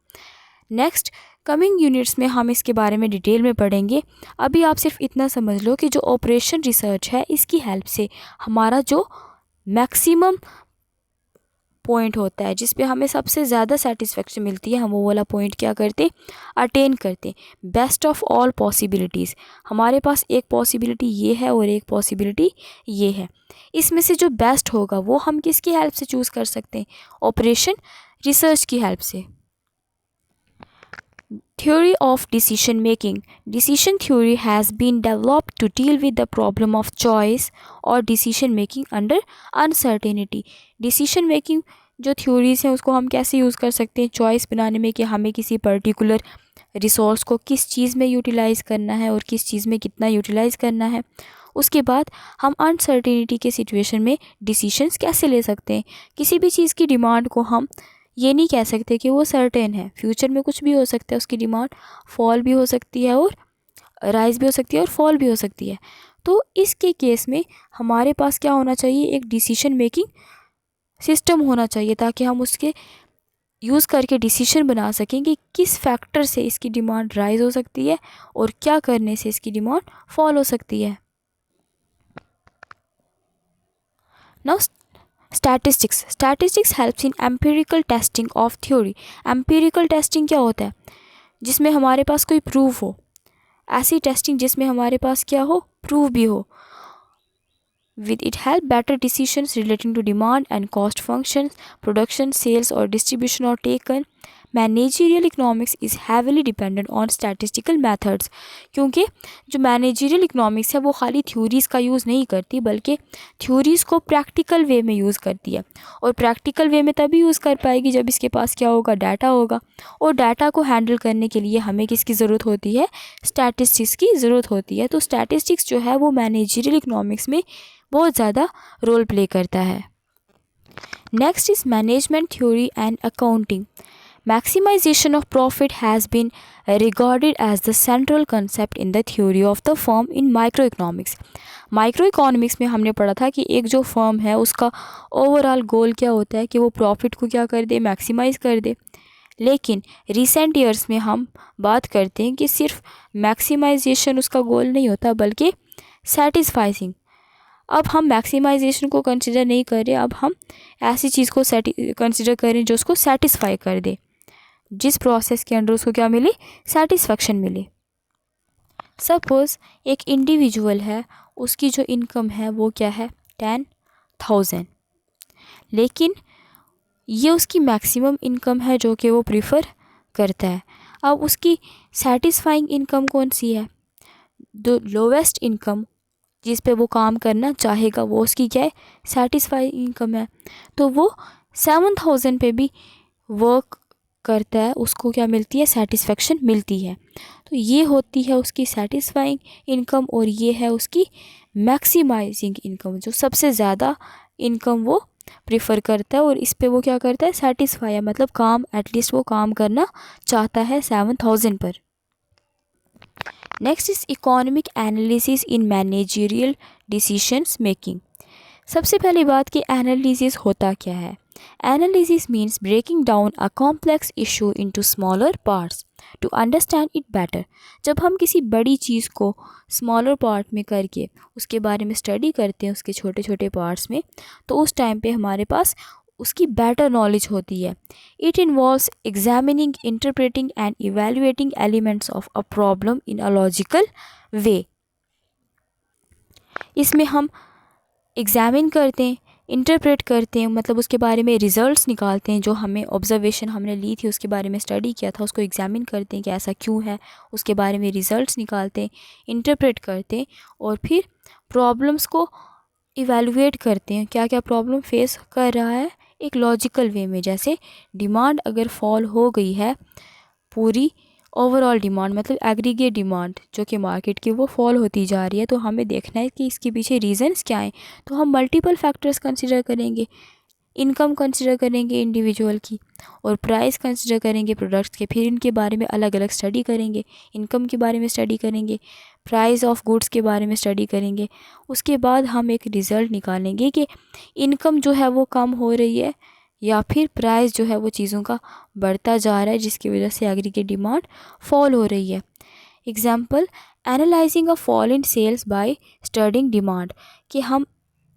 S1: Next coming units में हम इसके बारे में detail में पढ़ेंगे। अभी आप सिर्फ इतना समझ लो कि जो ऑपरेशन रिसर्च है इसकी हेल्प से हमारा जो मैक्सिमम पॉइंट होता है जिस पे हमें सबसे ज़्यादा सेटिस्फेक्शन मिलती है हम वो वाला पॉइंट क्या करते, अटेन करते। बेस्ट ऑफ ऑल पॉसिबिलिटीज़, हमारे पास एक पॉसिबिलिटी ये है और एक पॉसिबिलिटी ये है, इसमें से जो बेस्ट होगा वो हम किसकी हेल्प से चूज़ कर सकते हैं, ऑपरेशन रिसर्च की हेल्प से। Theory of decision making. Decision theory has been developed to deal with the problem of choice or decision making under uncertainty. Decision making जो थ्योरीज़ हैं उसको हम कैसे यूज़ कर सकते हैं चॉइस बनाने में, कि हमें किसी पर्टिकुलर रिसोर्स को किस चीज़ में यूटिलाइज़ करना है और किस चीज़ में कितना यूटिलाइज़ करना है। उसके बाद हम अनसर्टेनिटी के सिचुएशन में डिसीशंस कैसे ले सकते हैं। किसी भी चीज़ की डिमांड को हम ये नहीं कह सकते कि वो सर्टेन है, फ्यूचर में कुछ भी हो सकता है, उसकी डिमांड फॉल भी हो सकती है और राइज भी हो सकती है और फॉल भी हो सकती है। तो इसके केस में हमारे पास क्या होना चाहिए, एक डिसीजन मेकिंग सिस्टम होना चाहिए ताकि हम उसके यूज़ करके डिसीजन बना सकें कि किस फैक्टर से इसकी डिमांड राइज हो सकती है और क्या करने से इसकी डिमांड फॉल हो सकती है। Now statistics helps in empirical testing of theory. Empirical testing क्या होता है, जिसमें हमारे पास कोई प्रूफ हो, ऐसी टेस्टिंग जिसमें हमारे पास क्या हो, प्रूफ भी हो। With it help better decisions relating to demand and cost functions, production, sales और डिस्ट्रीब्यूशन और taken. Managerial economics is heavily dependent on statistical methods, क्योंकि जो मैनेजरियल इकोनॉमिक्स है वो खाली थ्योरीज़ का यूज़ नहीं करती बल्कि थ्योरीज़ को प्रैक्टिकल वे में यूज़ करती है। और प्रैक्टिकल वे में तभी यूज़ कर पाएगी जब इसके पास क्या होगा, डाटा होगा। और डाटा को हैंडल करने के लिए हमें किसकी ज़रूरत होती है, स्टैटिस्टिक्स की ज़रूरत होती है। तो स्टैटिस्टिक्स जो है वो मैनेजरियल इकोनॉमिक्स में बहुत ज़्यादा रोल प्ले करता है। Next is management theory and accounting. Maximization of profit has been regarded as the central concept in the theory of the firm in microeconomics. Microeconomics में हमने पढ़ा था कि एक जो फर्म है उसका ओवरऑल गोल क्या होता है कि वो प्रॉफिट को क्या कर दे, मैक्सिमाइज़ कर दे। लेकिन रिसेंट ईयर्स में हम बात करते हैं कि सिर्फ मैक्सिमाइजेशन उसका गोल नहीं होता बल्कि सेटिस्फाइंग। अब हम मैक्सिमाइजेशन को कंसिडर नहीं कर रहे, अब हम ऐसी चीज़ को कंसिडर करें जो उसको सेटिस्फाई कर दे, जिस प्रोसेस के अंदर उसको क्या मिले, सेटिस्फेक्शन मिले। सपोज़ एक इंडिविजुअल है, उसकी जो इनकम है वो क्या है, 10,000, लेकिन ये उसकी मैक्सिमम इनकम है जो कि वो प्रीफर करता है। अब उसकी सेटिस्फाइंग इनकम कौन सी है, द लोवेस्ट इनकम जिस पे वो काम करना चाहेगा वो उसकी क्या है, सेटिस्फाइंग इनकम है। तो वो 7,000 पे भी वर्क करता है, उसको क्या मिलती है, सेटिस्फेक्शन मिलती है। तो ये होती है उसकी सेटिस्फाइंग इनकम और ये है उसकी मैक्सिमाइजिंग इनकम, जो सबसे ज़्यादा इनकम वो प्रेफर करता है और इस पे वो क्या करता है, सेटिस्फाई है, मतलब काम एटलीस्ट वो काम करना चाहता है 7,000 पर। Next is economic analysis in managerial decisions making. सबसे पहली बात कि एनालिसिस होता क्या है। Analysis means breaking down a complex issue into smaller parts to understand it better. जब हम किसी बड़ी चीज़ को स्मॉलर पार्ट में करके उसके बारे में स्टडी करते हैं, उसके छोटे छोटे पार्ट्स में, तो उस टाइम पे हमारे पास उसकी बेटर नॉलेज होती है। It involves examining, interpreting and evaluating elements of a problem in a logical वे। इसमें हम एग्जामिन करते हैं, इंटरप्रेट करते हैं, मतलब उसके बारे में रिज़ल्ट्स निकालते हैं, जो हमें ऑब्जर्वेशन हमने ली थी उसके बारे में स्टडी किया था उसको एग्जामिन करते हैं कि ऐसा क्यों है, उसके बारे में रिज़ल्ट्स निकालते हैं, इंटरप्रेट करते हैं और फिर प्रॉब्लम्स को इवेलुएट करते हैं, क्या क्या प्रॉब्लम फेस कर रहा है एक लॉजिकल वे में। जैसे डिमांड अगर फॉल हो गई है, पूरी ओवरऑल डिमांड मतलब एग्रीगेट डिमांड जो कि मार्केट की वो फॉल होती जा रही है, तो हमें देखना है कि इसके पीछे रीज़न्स क्या हैं। तो हम मल्टीपल फैक्टर्स कंसिडर करेंगे, इनकम कंसिडर करेंगे इंडिविजुअल की, और प्राइस कंसिडर करेंगे प्रोडक्ट्स के, फिर इनके बारे में अलग अलग स्टडी करेंगे, इनकम के बारे में स्टडी करेंगे, प्राइस ऑफ गुड्स के बारे में स्टडी करेंगे। उसके बाद हम एक रिज़ल्ट निकालेंगे कि इनकम जो है वो कम हो रही है या फिर प्राइस जो है वो चीज़ों का बढ़ता जा रहा है, जिसकी वजह से एग्रीगेट डिमांड फॉल हो रही है। Example, analysing a fall in sales by studying demand, कि हम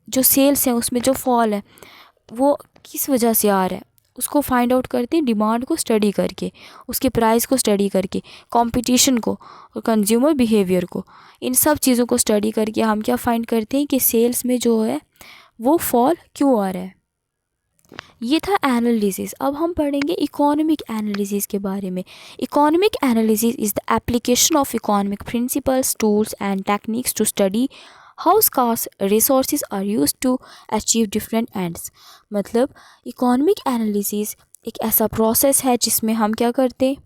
S1: जो सेल्स हैं उसमें जो फॉल है वो किस वजह से आ रहा है, उसको फाइंड आउट करते हैं डिमांड को स्टडी करके, उसके प्राइस को स्टडी करके, कंपटीशन को और कंज्यूमर बिहेवियर को, इन सब चीज़ों को स्टडी करके हम क्या फाइंड करते हैं कि सेल्स में जो है वो फॉल क्यों आ रहा है। ये था एनालिसिस। अब हम पढ़ेंगे इकोनॉमिक एनालिसिस के बारे में। Economic analysis is the application of economic principles, tools and techniques to study how scarce resources are used to achieve different ends. मतलब इकोनॉमिक एनालिसिस एक ऐसा प्रोसेस है जिसमें हम क्या करते हैं,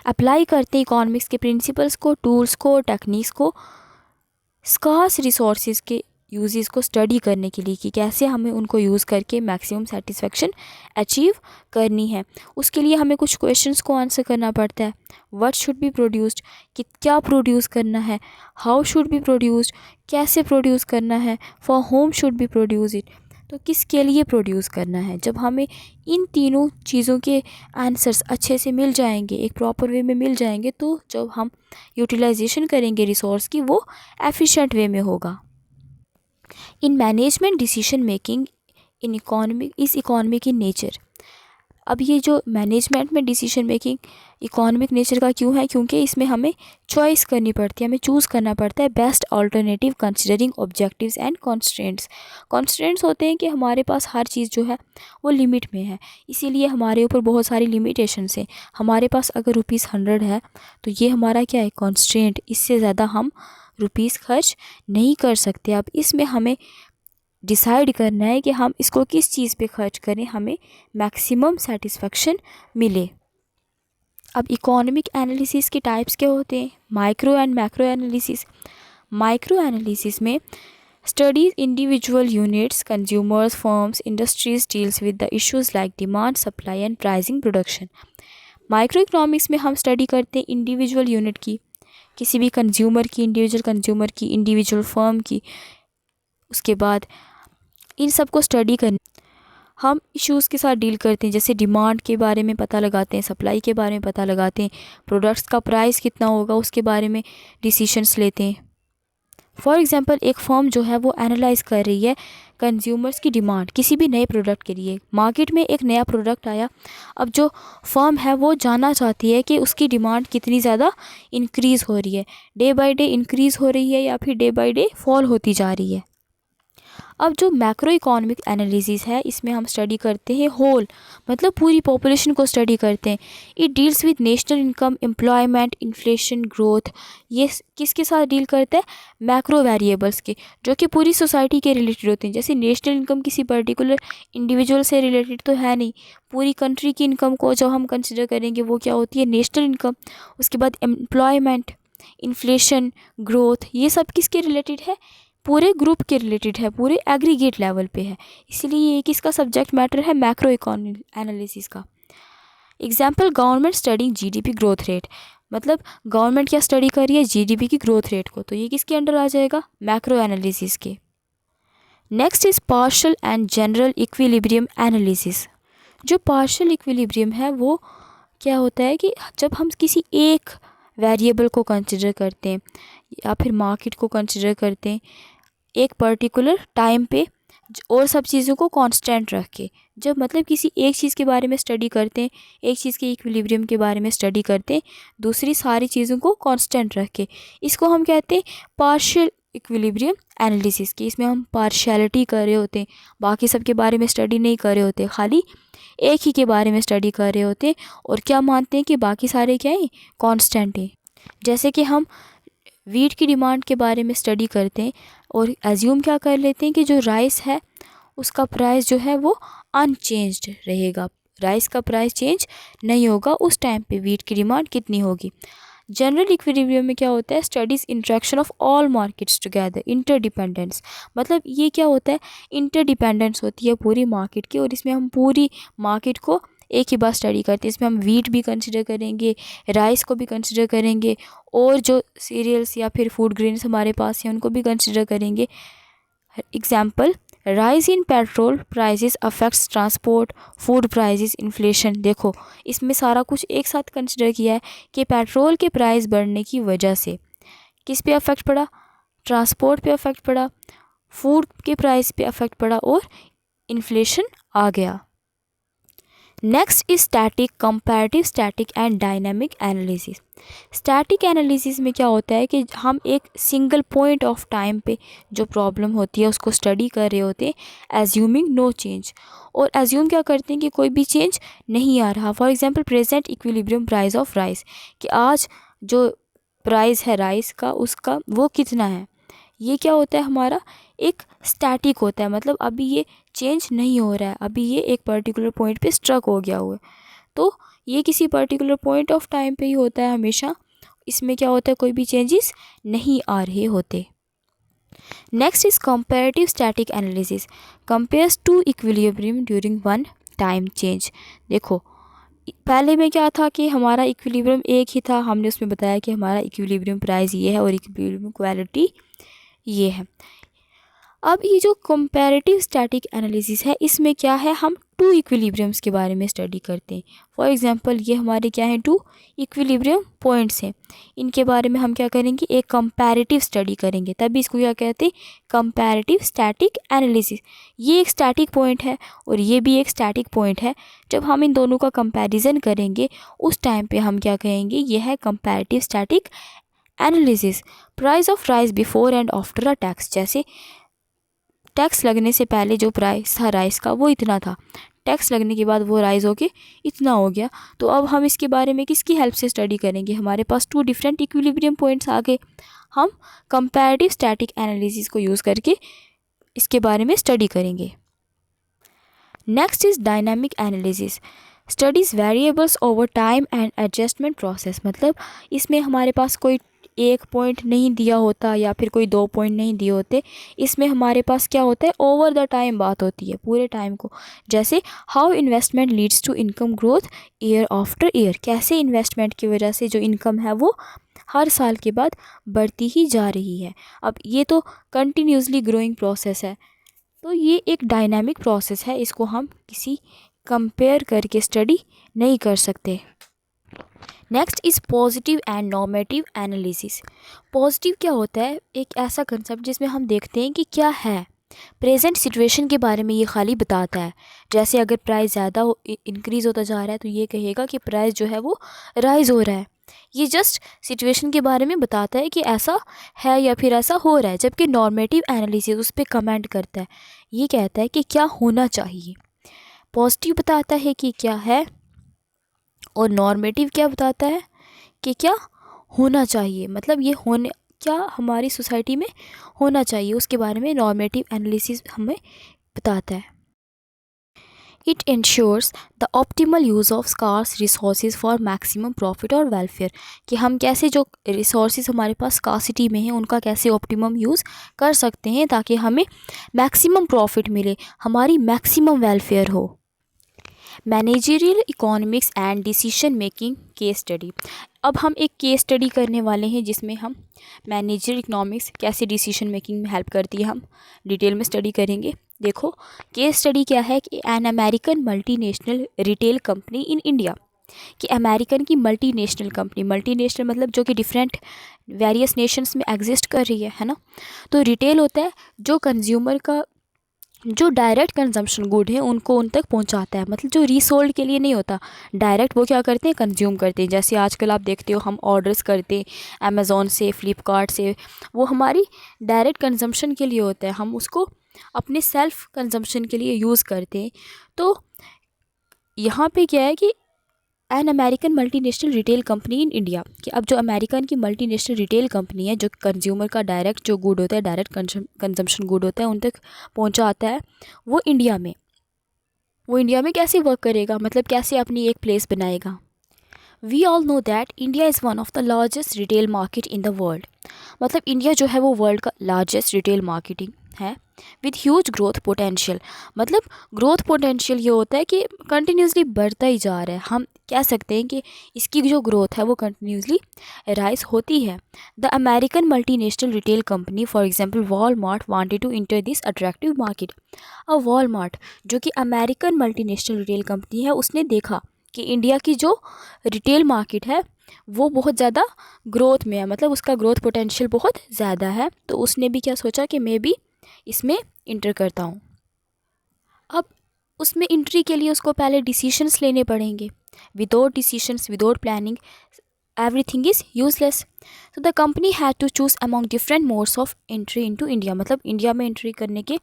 S1: अप्लाई करते हैं इकोनॉमिक्स के प्रिंसिपल्स को, टूल्स को, टेक्निक्स को स्कार्स रिसोर्सेज के यूजेस को स्टडी करने के लिए कि कैसे हमें उनको यूज़ करके मैक्सिमम सेटिस्फेक्शन अचीव करनी है। उसके लिए हमें कुछ क्वेश्चंस को आंसर करना पड़ता है। व्हाट शुड बी प्रोड्यूस्ड, कि क्या प्रोड्यूस करना है, हाउ शुड बी प्रोड्यूस्ड, कैसे प्रोड्यूस करना है, for home should be produce it, तो किसके लिए प्रोड्यूस करना है। जब हमें इन तीनों चीज़ों के आंसर्स अच्छे से मिल जाएंगे, एक प्रॉपर वे में मिल जाएंगे, तो जब हम यूटिलाइजेशन करेंगे रिसोर्स की वो एफिशिएंट वे में होगा। In management decision making in economic is economic in nature. अब ये जो मैनेजमेंट में डिसीजन मेकिंग इकोनॉमिक नेचर का क्यों है, क्योंकि इसमें हमें चॉइस करनी पड़ती है, हमें चूज़ करना पड़ता है best alternative considering objectives and constraints. Constraints होते हैं कि हमारे पास हर चीज़ जो है वो लिमिट में है, इसीलिए हमारे ऊपर बहुत सारी लिमिटेशंस हैं। हमारे पास अगर ₹100 है तो ये हमारा क्या है, कॉन्स्ट्रेंट, इससे ज़्यादा हम रुपीस खर्च नहीं कर सकते। अब इसमें हमें डिसाइड करना है कि हम इसको किस चीज़ पे खर्च करें, हमें मैक्सिमम सेटिस्फेक्शन मिले। अब इकोनॉमिक एनालिसिस के टाइप्स क्या होते हैं, micro and macro analysis. Micro analysis में studies individual units, consumers, firms, industries, deals with the issues like demand, supply and pricing, production. Micro economics में हम स्टडी करते हैं इंडिविजुअल यूनिट की, किसी भी कंज्यूमर की, इंडिविजुअल कंज्यूमर की, इंडिविजुअल फर्म की। उसके बाद इन सब को स्टडी करने हम इश्यूज़ के साथ डील करते हैं, जैसे डिमांड के बारे में पता लगाते हैं, सप्लाई के बारे में पता लगाते हैं, प्रोडक्ट्स का प्राइस कितना होगा उसके बारे में डिसीशंस लेते हैं। फॉर एग्जांपल एक फर्म जो है वो एनालाइज कर रही है कंज्यूमर्स की डिमांड किसी भी नए प्रोडक्ट के लिए। मार्केट में एक नया प्रोडक्ट आया, अब जो फर्म है वो जानना चाहती है कि उसकी डिमांड कितनी ज़्यादा इंक्रीज़ हो रही है, डे बाय डे इंक्रीज़ हो रही है या फिर डे बाय डे फॉल होती जा रही है। अब जो मैक्रो इकोनॉमिक एनालिसिस है इसमें हम स्टडी करते हैं होल, मतलब पूरी पॉपुलेशन को स्टडी करते हैं। It deals with national income, employment, inflation, growth. ये किसके साथ डील करता है, मैक्रो वेरिएबल्स के, जो कि पूरी सोसाइटी के रिलेटेड होते हैं। जैसे नेशनल इनकम किसी पर्टिकुलर इंडिविजुअल से रिलेटेड तो है नहीं, पूरी कंट्री की इनकम को जब हम कंसिडर करेंगे वो क्या होती है, नेशनल इनकम। उसके बाद एम्प्लॉयमेंट, इन्फ्लेशन, ग्रोथ, ये सब किसके रिलेटेड है, पूरे ग्रुप के रिलेटेड है, पूरे एग्रीगेट लेवल पे है। इसलिए ये किसका सब्जेक्ट मैटर है, मैक्रो इकोनॉमिक एनालिसिस का। Example, government studying GDP growth rate, मतलब गवर्नमेंट क्या स्टडी कर रही है, जीडीपी की ग्रोथ रेट को, तो ये किसके अंडर आ जाएगा, मैक्रो एनालिसिस के। Next is partial and general equilibrium analysis. जो पार्शियल इक्विलिब्रियम है वो क्या होता है कि जब हम किसी एक वेरिएबल को कंसिडर करते हैं या फिर मार्केट को कंसिडर करते हैं एक पर्टिकुलर टाइम पे और सब चीज़ों को कांस्टेंट रख के, जब मतलब किसी एक चीज़ के बारे में स्टडी करते हैं, एक चीज़ के इक्विलिब्रियम के बारे में स्टडी करते हैं, दूसरी सारी चीज़ों को कांस्टेंट रख के, इसको हम कहते हैं पार्शियल इक्विलिब्रियम एनालिसिस की। इसमें हम पार्शियलिटी कर रहे होते हैं, बाकी सब के बारे में स्टडी नहीं कर रहे होते, खाली एक ही के बारे में स्टडी कर रहे होते हैं और क्या मानते हैं कि बाकी सारे क्या हैं, कांस्टेंट हैं। जैसे कि हम वीट की डिमांड के बारे में स्टडी करते हैं और एज्यूम क्या कर लेते हैं कि जो राइस है उसका प्राइस जो है वो अनचेंज्ड रहेगा, राइस का प्राइस चेंज नहीं होगा, उस टाइम पे वीट की डिमांड कितनी होगी। जनरल इक्विलिब्रियम में क्या होता है, studies interaction of all markets together, interdependence, मतलब ये क्या होता है, इंटरडिपेंडेंस होती है पूरी मार्केट की और इसमें हम पूरी मार्केट को एक ही बार स्टडी करते हैं। इसमें हम वीट भी कंसिडर करेंगे, राइस को भी कंसिडर करेंगे और जो सीरियल्स या फिर फूड ग्रेन्स हमारे पास हैं उनको भी कंसिडर करेंगे। Example, rise in petrol prices affects transport, food prices, inflation. देखो इसमें सारा कुछ एक साथ कंसिडर किया है कि पेट्रोल के प्राइस बढ़ने की वजह से किस पे अफेक्ट पड़ा, ट्रांसपोर्ट पे अफेक्ट पड़ा, फूड के प्राइस पे अफेक्ट पड़ा और इन्फ्लेशन आ गया। Next is static, comparative static and dynamic analysis. Static analysis में क्या होता है कि हम एक सिंगल पॉइंट ऑफ टाइम पे जो प्रॉब्लम होती है उसको स्टडी कर रहे होते हैं, एज्यूमिंग नो चेंज, और एज्यूम क्या करते हैं कि कोई भी चेंज नहीं आ रहा। For example, present equilibrium price of rice, कि आज जो प्राइस है राइस का उसका वो कितना है, ये क्या होता है हमारा एक स्टैटिक होता है, मतलब अभी ये चेंज नहीं हो रहा है, अभी ये एक पर्टिकुलर पॉइंट पे स्ट्रक हो गया हुआ है, तो ये किसी पर्टिकुलर पॉइंट ऑफ टाइम पे ही होता है हमेशा, इसमें क्या होता है कोई भी चेंजेस नहीं आ रहे होते। Next is comparative static analysis, compares to equilibrium during one time change. देखो पहले में क्या था कि हमारा इक्विलिब्रियम एक ही था, हमने उसमें बताया कि हमारा इक्विलिब्रियम प्राइस ये है और इक्विलिब्रियम क्वालिटी ये है। अब ये जो कंपैरेटिव स्टैटिक एनालिसिस है, इसमें क्या है, हम टू इक्विलिब्रियम्स के बारे में स्टडी करते हैं। फॉर एग्जांपल ये हमारे क्या हैं, टू इक्विलिब्रियम पॉइंट्स हैं। इनके बारे में हम क्या करेंगे, एक कंपैरेटिव स्टडी करेंगे, तभी इसको क्या कहते हैं, कंपैरेटिव स्टैटिक एनालिसिस। ये एक स्टैटिक पॉइंट है और ये भी एक स्टैटिक पॉइंट है। जब हम इन दोनों का कंपैरिजन करेंगे उस टाइम पे हम क्या कहेंगे, ये है comparative static analysis. Price of rice before and after a tax, जैसे टैक्स लगने से पहले जो प्राइस था राइस का वो इतना था, टैक्स लगने के बाद वो राइज होके इतना हो गया। तो अब हम इसके बारे में किसकी हेल्प से स्टडी करेंगे, हमारे पास टू डिफरेंट इक्विलिब्रियम पॉइंट्स आ गए, हम कंपैरेटिव स्टैटिक एनालिसिस को यूज़ करके इसके बारे में स्टडी करेंगे। Next is dynamic analysis, studies variables over time and adjustment process. मतलब इसमें हमारे पास कोई एक पॉइंट नहीं दिया होता या फिर कोई दो पॉइंट नहीं दिए होते, इसमें हमारे पास क्या होता है, ओवर द टाइम बात होती है, पूरे टाइम को। जैसे how investment leads to income growth year after year, कैसे इन्वेस्टमेंट की वजह से जो इनकम है वो हर साल के बाद बढ़ती ही जा रही है। अब ये तो कंटिन्यूसली ग्रोइंग प्रोसेस है, तो ये एक डायनामिक प्रोसेस है, इसको हम किसी कंपेयर करके स्टडी नहीं कर सकते। Next is positive and normative analysis. Positive क्या होता है, एक ऐसा कंसेप्ट जिसमें हम देखते हैं कि क्या है, प्रेजेंट सिचुएशन के बारे में ये खाली बताता है। जैसे अगर प्राइस ज़्यादा इंक्रीज़ होता जा रहा है तो ये कहेगा कि प्राइस जो है वो राइज़ हो रहा है। ये जस्ट सिचुएशन के बारे में बताता है कि ऐसा है या फिर ऐसा हो रहा है। जबकि नॉर्मेटिव एनालिसिस उस पर कमेंट करता है, ये कहता है कि क्या होना चाहिए। पॉजिटिव बताता है कि क्या है और नॉर्मेटिव क्या बताता है कि क्या होना चाहिए, मतलब ये होने क्या हमारी सोसाइटी में होना चाहिए उसके बारे में नॉर्मेटिव एनालिसिस हमें बताता है। It ensures the optimal use of scarce resources for maximum profit और वेलफेयर, कि हम कैसे जो रिसोर्सेज हमारे पास स्कार्सिटी में हैं उनका कैसे ऑप्टिमम यूज़ कर सकते हैं ताकि हमें मैक्सिमम प्रॉफिट मिले, हमारी मैक्सिमम वेलफेयर हो। Managerial economics and decision making case study. अब हम एक केस स्टडी करने वाले हैं जिसमें हम मैनेजरियल इकोनॉमिक्स कैसे डिसीजन मेकिंग में हेल्प करती है हम डिटेल में स्टडी करेंगे। देखो केस स्टडी क्या है कि an American multinational retail company in India, कि अमेरिकन की मल्टीनेशनल कंपनी, मल्टीनेशनल मतलब जो कि डिफरेंट वेरियस नेशंस में एग्जिस्ट कर रही है ना। तो रिटेल होता है जो कंज्यूमर का जो डायरेक्ट कंजम्पशन गुड है उनको उन तक पहुंचाता है, मतलब जो रीसोल्ड के लिए नहीं होता, डायरेक्ट वो क्या करते हैं, कंज्यूम करते हैं। जैसे आजकल आप देखते हो हम ऑर्डर्स करते हैं अमेज़ॉन से, फ्लिपकार्ट से, वो हमारी डायरेक्ट कंजम्पशन के लिए होता है, हम उसको अपने सेल्फ कंजम्पशन के लिए यूज़ करते हैं। तो यहाँ पे क्या है कि an American multinational retail company in India, कि अब जो अमेरिकन की मल्टीनेशनल रिटेल कंपनी है जो कंज्यूमर का डायरेक्ट जो गुड होता है, डायरेक्ट कंजम्पशन गुड होता है उन तक पहुंचाता है, वो इंडिया में कैसे वर्क करेगा, मतलब कैसे अपनी एक प्लेस बनाएगा। We all know that India is one of the largest retail market in the world, मतलब इंडिया जो है वो वर्ल्ड का लार्जेस्ट रिटेल मार्केटिंग है विथ ह्यूज ग्रोथ पोटेंशियल। मतलब ग्रोथ पोटेंशियल ये होता है कि कंटिन्यूसली बढ़ता ही जा रहा है, हम कह सकते हैं कि इसकी जो ग्रोथ है वो कंटिन्यूसली राइज होती है। The American multinational retail company for example Walmart wanted to enter this attractive market. अब वॉलमार्ट जो कि अमेरिकन मल्टीनेशनल रिटेल कंपनी है, उसने देखा कि इंडिया की जो रिटेल मार्केट है वो बहुत ज़्यादा ग्रोथ में है, मतलब उसका ग्रोथ पोटेंशियल बहुत ज़्यादा है। तो उसने भी क्या सोचा कि मैं भी इसमें इंटर करता हूँ। अब उसमें एंट्री के लिए उसको पहले डिसीशंस लेने पड़ेंगे, without decisions without planning everything is useless. तो the company had to choose among different modes of entry into India, मतलब इंडिया में एंट्री करने के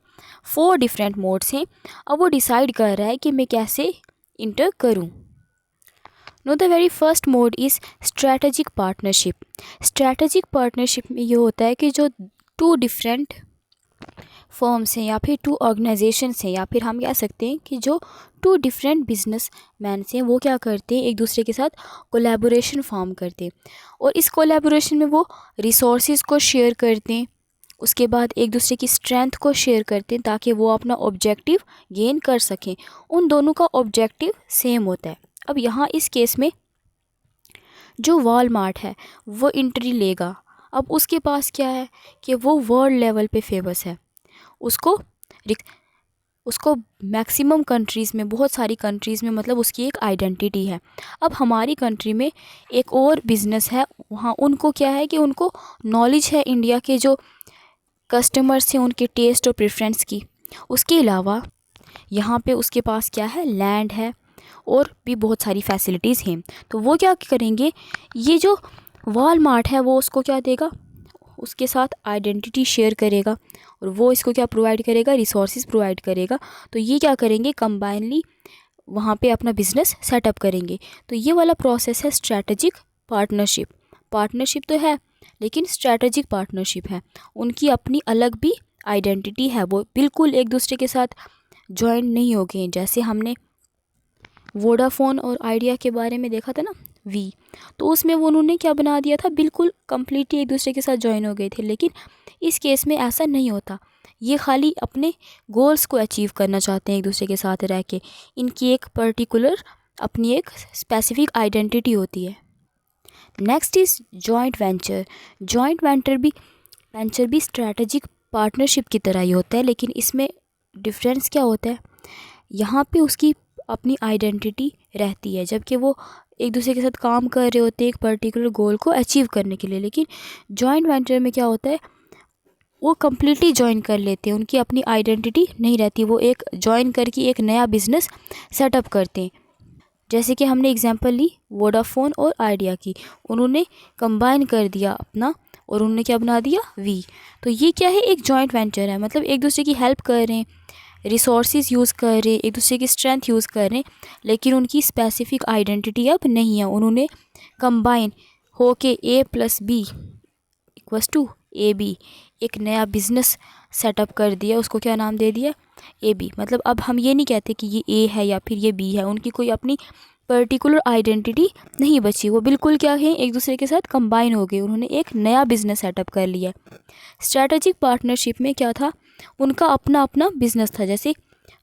S1: 4 डिफरेंट मोड्स हैं। अब वो डिसाइड कर रहा है कि मैं कैसे इंटर करूँ। Know the very first mode is strategic partnership. Strategic partnership में ये होता है कि जो 2 डिफरेंट फर्म्स हैं या फिर 2 ऑर्गेनाइजेशंस हैं, या फिर हम कह सकते हैं कि जो 2 डिफरेंट बिजनेस मैन हैं वो क्या करते हैं, एक दूसरे के साथ कोलैबोरेशन फॉर्म करते हैं, और इस कोलैबोरेशन में वो रिसोर्सेज को शेयर करते हैं, उसके बाद एक दूसरे की स्ट्रेंथ को शेयर करते हैं ताकि वो अपना ऑब्जेक्टिव गेन कर सकें। उन दोनों का ऑब्जेक्टिव सेम होता है। अब यहाँ इस केस में जो वॉलमार्ट है वो एंट्री लेगा। अब उसके पास क्या है कि वो वर्ल्ड लेवल पे फेमस है, उसको उसको मैक्सिमम कंट्रीज़ में, बहुत सारी कंट्रीज़ में मतलब उसकी एक आइडेंटिटी है। अब हमारी कंट्री में एक और बिज़नेस है, वहाँ उनको क्या है कि उनको नॉलेज है इंडिया के जो कस्टमर्स हैं उनके टेस्ट और प्रेफरेंस की। उसके अलावा यहाँ पे उसके पास क्या है, लैंड है और भी बहुत सारी फैसिलिटीज़ हैं। तो वो क्या करेंगे, ये जो वॉलमार्ट है वो उसको क्या देगा, उसके साथ आइडेंटिटी शेयर करेगा और वो इसको क्या प्रोवाइड करेगा, रिसोर्सेज प्रोवाइड करेगा। तो ये क्या करेंगे, कंबाइनली वहाँ पे अपना बिजनेस सेटअप करेंगे। तो ये वाला प्रोसेस है स्ट्रैटेजिक पार्टनरशिप। पार्टनरशिप तो है लेकिन स्ट्रैटेजिक पार्टनरशिप है, उनकी अपनी अलग भी आइडेंटिटी है, वो बिल्कुल एक दूसरे के साथ ज्वाइन नहीं हो गए। जैसे हमने वोडाफोन और आइडिया के बारे में देखा था ना, वी, तो उसमें वो उन्होंने क्या बना दिया था, बिल्कुल कम्प्लीटली एक दूसरे के साथ ज्वाइन हो गए थे। लेकिन इस केस में ऐसा नहीं होता, ये खाली अपने गोल्स को अचीव करना चाहते हैं एक दूसरे के साथ रह के। इनकी एक पर्टिकुलर अपनी एक स्पेसिफिक आइडेंटिटी होती है। Next is joint venture. Joint venture भी स्ट्रैटेजिक पार्टनरशिप की तरह ही होता है, लेकिन इसमें डिफरेंस क्या होता है, यहाँ पे उसकी अपनी आइडेंटिटी रहती है, जबकि वो एक दूसरे के साथ काम कर रहे होते हैं एक पर्टिकुलर गोल को अचीव करने के लिए। लेकिन जॉइंट वेंचर में क्या होता है, वो कम्प्लीटली ज्वाइन कर लेते हैं, उनकी अपनी आइडेंटिटी नहीं रहती, वो एक ज्वाइन करके एक नया बिज़नेस सेटअप करते हैं। जैसे कि हमने एग्जांपल ली वोडाफोन और आइडिया की, उन्होंने कंबाइन कर दिया अपना और उन्होंने क्या बना दिया, वी। तो ये क्या है, एक जॉइंट वेंचर है, मतलब एक दूसरे की हेल्प कर रहे हैं, रिसोर्सेज यूज़ कर रहे हैं, एक दूसरे की स्ट्रेंथ यूज़ कर रहे हैं, लेकिन उनकी स्पेसिफिक आइडेंटिटी अब नहीं है। उन्होंने कंबाइन हो के A+B=AB एक नया बिज़नेस सेटअप कर दिया, उसको क्या नाम दे दिया, AB। मतलब अब हम ये नहीं कहते कि ये A है या फिर ये B है, उनकी कोई अपनी पर्टिकुलर आइडेंटिटी नहीं बची, वो बिल्कुल क्या है, एक दूसरे के साथ कंबाइन हो गए, उन्होंने एक नया बिज़नेस सेटअप कर लिया। स्ट्रैटेजिक पार्टनरशिप में क्या था, उनका अपना अपना बिज़नेस था। जैसे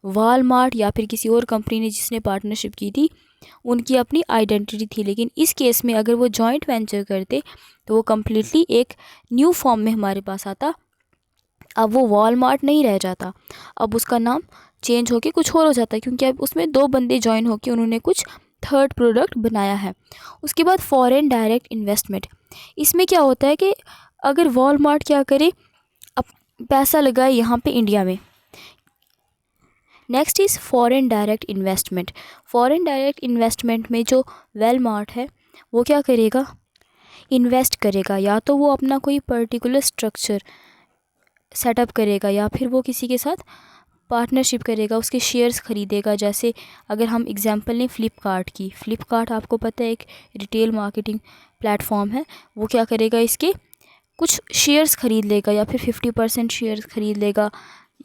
S1: वॉलमार्ट या फिर किसी और कंपनी ने जिसने पार्टनरशिप की थी, उनकी अपनी आइडेंटिटी थी। लेकिन इस केस में अगर वो जॉइंट वेंचर करते तो वो कम्प्लीटली एक न्यू फॉर्म में हमारे पास आता। अब वो वॉलमार्ट नहीं रह जाता, अब उसका नाम चेंज होके कुछ और हो जाता है, क्योंकि अब उसमें दो बंदे ज्वाइन होके उन्होंने कुछ थर्ड प्रोडक्ट बनाया है। उसके बाद फॉरेन डायरेक्ट इन्वेस्टमेंट। इसमें क्या होता है कि अगर वॉलमार्ट क्या करे, अब पैसा लगाए यहाँ पे इंडिया में। Next is foreign direct investment. Foreign direct investment में जो वॉलमार्ट है वो क्या करेगा, इन्वेस्ट करेगा, या तो वो अपना कोई पर्टिकुलर स्ट्रक्चर सेटअप करेगा या फिर वो किसी के साथ पार्टनरशिप करेगा, उसके शेयर्स ख़रीदेगा। जैसे अगर हम एग्जांपल लें फ़्लिपकार्ट की, फ़्लिपकार्ट आपको पता है एक रिटेल मार्केटिंग प्लेटफॉर्म है, वो क्या करेगा, इसके कुछ शेयर्स ख़रीद लेगा, या फिर 50% शेयर्स ख़रीद लेगा,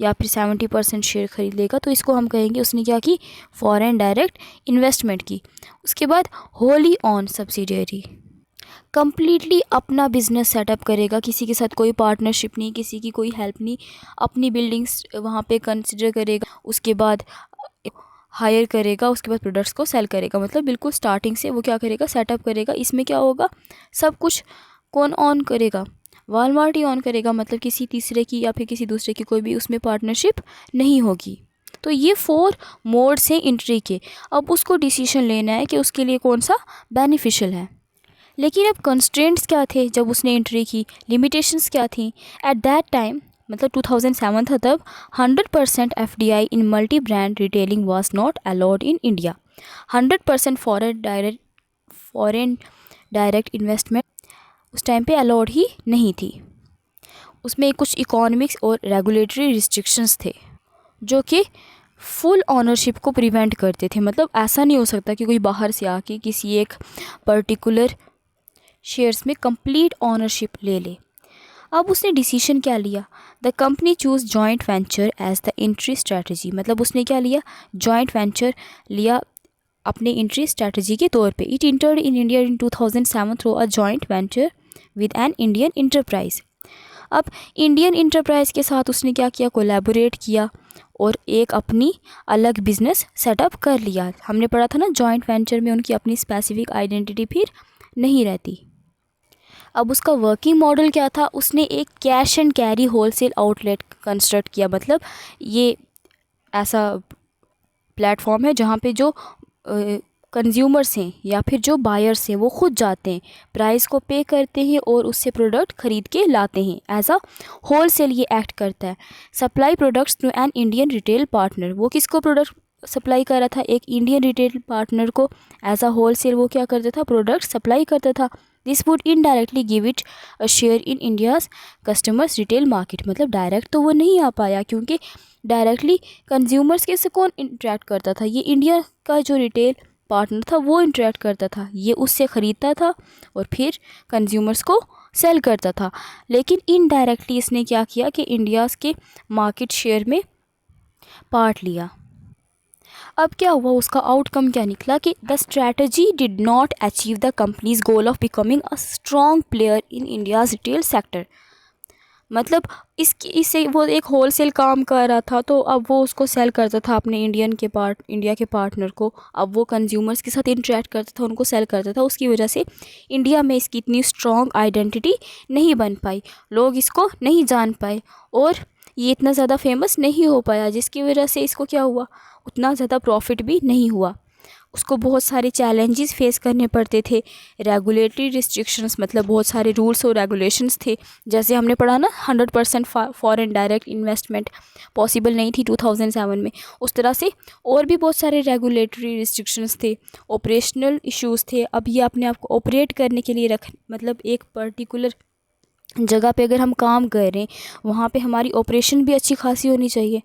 S1: या फिर 70% शेयर ख़रीद लेगा। तो इसको हम कहेंगे उसने क्या की, फॉरेन डायरेक्ट इन्वेस्टमेंट की। उसके बाद होली ऑन सब्सिडियरी, कम्प्लीटली अपना बिज़नेस सेटअप करेगा, किसी के साथ कोई पार्टनरशिप नहीं, किसी की कोई हेल्प नहीं, अपनी बिल्डिंग्स वहाँ पे कंसिडर करेगा, उसके बाद हायर करेगा, उसके बाद प्रोडक्ट्स को सेल करेगा। मतलब बिल्कुल स्टार्टिंग से वो क्या करेगा, सेटअप करेगा। इसमें क्या होगा, सब कुछ कौन ऑन करेगा, वॉलमार्ट ही ऑन करेगा, मतलब किसी तीसरे की या फिर किसी दूसरे की कोई भी उसमें पार्टनरशिप नहीं होगी। तो ये 4 मोड्स हैं एंट्री के। अब उसको डिसीजन लेना है कि उसके लिए कौन सा बेनिफिशियल है। लेकिन अब कंस्ट्रेंट्स क्या थे जब उसने एंट्री की, लिमिटेशंस क्या थी एट दैट टाइम, मतलब 2007 था तब, 100% FDI in multi brand retailing was not allowed in India. 100% foreign direct investment उस टाइम पे अलाउड ही नहीं थी। उसमें कुछ इकोनॉमिक्स और रेगुलेटरी रिस्ट्रिक्शंस थे जो कि फुल ऑनरशिप को प्रिवेंट करते थे। मतलब ऐसा नहीं हो सकता कि कोई बाहर से आके किसी एक पर्टिकुलर शेयर्स में कंप्लीट ऑनरशिप ले ले। अब उसने डिसीजन क्या लिया, the company choose joint venture as the entry strategy. मतलब उसने क्या लिया, जॉइंट वेंचर लिया अपने एंट्री स्ट्रैटेजी के तौर पे। It entered in India in 2007 through a joint venture with an Indian enterprise. अब इंडियन इंटरप्राइज के साथ उसने क्या किया, कोलैबोरेट किया और एक अपनी अलग बिजनेस सेटअप कर लिया। हमने पढ़ा था ना, जॉइंट वेंचर में उनकी अपनी स्पेसिफिक आइडेंटिटी फिर नहीं रहती। अब उसका वर्किंग मॉडल क्या था, उसने एक cash and carry wholesale outlet construct किया। मतलब ये ऐसा प्लेटफॉर्म है जहाँ पे जो कंज्यूमर्स हैं या फिर जो बायर्स हैं वो खुद जाते हैं, प्राइस को पे करते हैं और उससे प्रोडक्ट ख़रीद के लाते हैं। एज अ होल सेल ये एक्ट करता है। Supply products to an Indian retail partner, वो किसको प्रोडक्ट सप्लाई कर रहा था, एक इंडियन रिटेल पार्टनर को। एज अ होल सेल वो क्या करता था, प्रोडक्ट सप्लाई करता था। This would indirectly give it a share in India's customers retail market. मतलब डायरेक्ट तो वो नहीं आ पाया, क्योंकि डायरेक्टली कंज्यूमर्स के से कौन इंटरेक्ट करता था, ये इंडिया का जो रिटेल पार्टनर था वो इंटरेक्ट करता था। ये उससे ख़रीदता था और फिर कंज्यूमर्स को सेल करता था। लेकिन इनडायरेक्टली इसने क्या किया कि इंडियाज़ के मार्केट शेयर में पार्ट लिया। अब क्या हुआ, उसका आउटकम क्या निकला कि the strategy did not achieve the companies goal of becoming a strong player in India's retail sector. मतलब इससे वो एक होलसेल काम कर रहा था, तो अब वो उसको सेल करता था अपने इंडिया के पार्टनर को। अब वो कंज्यूमर्स के साथ इंटरेक्ट करता था, उनको सेल करता था। उसकी वजह से इंडिया में इसकी इतनी स्ट्रॉन्ग आइडेंटिटी नहीं बन पाई, लोग इसको नहीं जान पाए और ये इतना ज़्यादा फेमस नहीं हो पाया, जिसकी वजह से इसको क्या हुआ, उतना ज़्यादा प्रॉफिट भी नहीं हुआ। उसको बहुत सारे चैलेंजेस फेस करने पड़ते थे। रेगुलेटरी रिस्ट्रिक्शंस, मतलब बहुत सारे रूल्स और रेगुलेशंस थे। जैसे हमने पढ़ा ना, 100% फॉरेन डायरेक्ट इन्वेस्टमेंट पॉसिबल नहीं थी 2007 में। उस तरह से और भी बहुत सारे रेगुलेटरी रिस्ट्रिक्शंस थे, ऑपरेशनल इश्यूज़ थे। अब ये अपने आप को ऑपरेट करने के लिए मतलब एक पर्टिकुलर जगह पे अगर हम काम कर रहे हैं, वहाँ पे हमारी ऑपरेशन भी अच्छी खासी होनी चाहिए।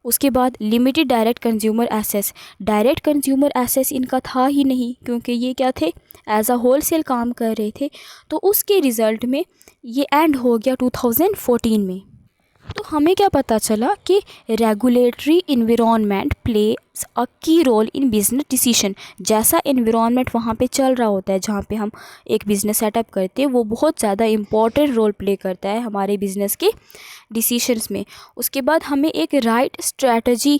S1: उसके बाद limited direct consumer access, direct consumer access इनका था ही नहीं, क्योंकि ये क्या थे, एज अ होलसेल काम कर रहे थे। तो उसके रिज़ल्ट में ये एंड हो गया 2014 में। तो हमें क्या पता चला कि रेगुलेटरी इन्वायरमेंट प्लेस अ की रोल इन बिजनेस डिसीजन। जैसा इन्वायरमेंट वहाँ पे चल रहा होता है, जहाँ पे हम एक बिज़नेस सेटअप करते हैं, वो बहुत ज़्यादा इम्पॉर्टेंट रोल प्ले करता है हमारे बिज़नेस के डिसीशंस में। उसके बाद हमें एक राइट स्ट्रैटेजी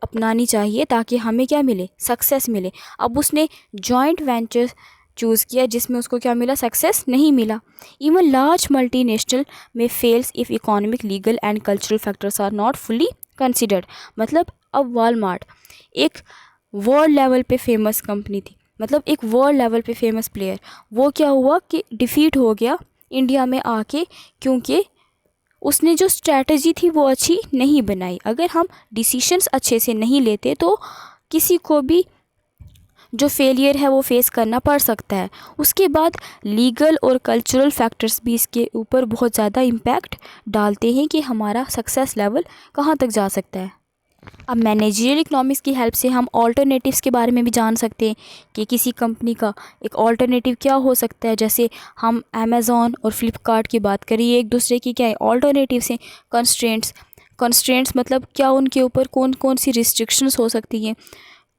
S1: अपनानी चाहिए ताकि हमें क्या मिले, सक्सेस मिले। अब उसने जॉइंट वेंचर चूज़ किया जिसमें उसको क्या मिला, सक्सेस नहीं मिला। इवन लार्ज मल्टीनेशनल में fails if economic, legal and cultural factors are not fully considered. मतलब अब वॉलमार्ट एक वर्ल्ड लेवल पे फेमस कंपनी थी, मतलब एक वर्ल्ड लेवल पे फेमस प्लेयर, वो क्या हुआ कि डिफ़ीट हो गया इंडिया में आके, क्योंकि उसने जो स्ट्रैटेजी थी वो अच्छी नहीं बनाई। अगर हम डिसीशंस अच्छे से नहीं लेते तो किसी को भी जो फेलियर है वो फेस करना पड़ सकता है। उसके बाद लीगल और कल्चरल फैक्टर्स भी इसके ऊपर बहुत ज़्यादा इम्पैक्ट डालते हैं कि हमारा सक्सेस लेवल कहाँ तक जा सकता है। अब मैनेजरियल इकोनॉमिक्स की हेल्प से हम ऑल्टरनेटिव्स के बारे में भी जान सकते हैं कि किसी कंपनी का एक ऑल्टरनेटिव क्या हो सकता है। जैसे हम अमेज़ॉन और फ्लिपकार्ट की बात करें, ये एक दूसरे की क्या है, ऑल्टरनेटिव्स हैं। कंस्ट्रेंट्स मतलब क्या, उनके ऊपर कौन कौन सी रिस्ट्रिक्शंस हो सकती हैं,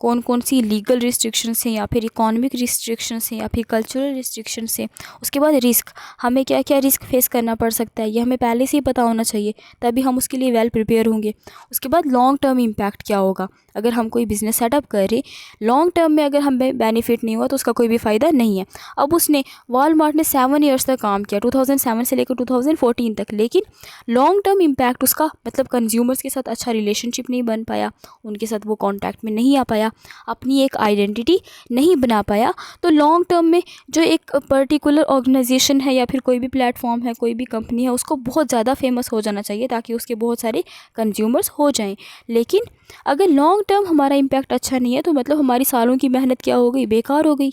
S1: कौन कौन सी लीगल रिस्ट्रिक्शंस हैं या फिर इकोनॉमिक रिस्ट्रिक्शंस हैं या फिर कल्चरल रिस्ट्रिक्शंस हैं। उसके बाद रिस्क, हमें क्या क्या रिस्क फेस करना पड़ सकता है, ये हमें पहले से ही पता होना चाहिए, तभी हम उसके लिए वेल प्रिपेयर होंगे। उसके बाद लॉन्ग टर्म इम्पैक्ट क्या होगा, अगर हम कोई बिज़नेस सेटअप कर रहे, लॉन्ग टर्म में अगर हमें बेनिफिट नहीं हुआ तो उसका कोई भी फ़ायदा नहीं है। अब उसने वॉलमार्ट ने 7 ईयर्स तक काम किया, 2007 से लेकर 2014 तक, लेकिन लॉन्ग टर्म इम्पैक्ट उसका मतलब कंज्यूमर्स के साथ अच्छा रिलेशनशिप नहीं बन पाया, उनके साथ वो कॉन्टैक्ट में नहीं आ पाया, अपनी एक आइडेंटिटी नहीं बना पाया। तो लॉन्ग टर्म में जो एक पर्टिकुलर ऑर्गेनाइजेशन है या फिर कोई भी प्लेटफॉर्म है, कोई भी कंपनी है, उसको बहुत ज़्यादा फेमस हो जाना चाहिए ताकि उसके बहुत सारे कंज्यूमर्स हो जाएं। लेकिन अगर लॉन्ग टर्म हमारा इम्पैक्ट अच्छा नहीं है तो मतलब हमारी सालों की मेहनत क्या हो गई, बेकार हो गई।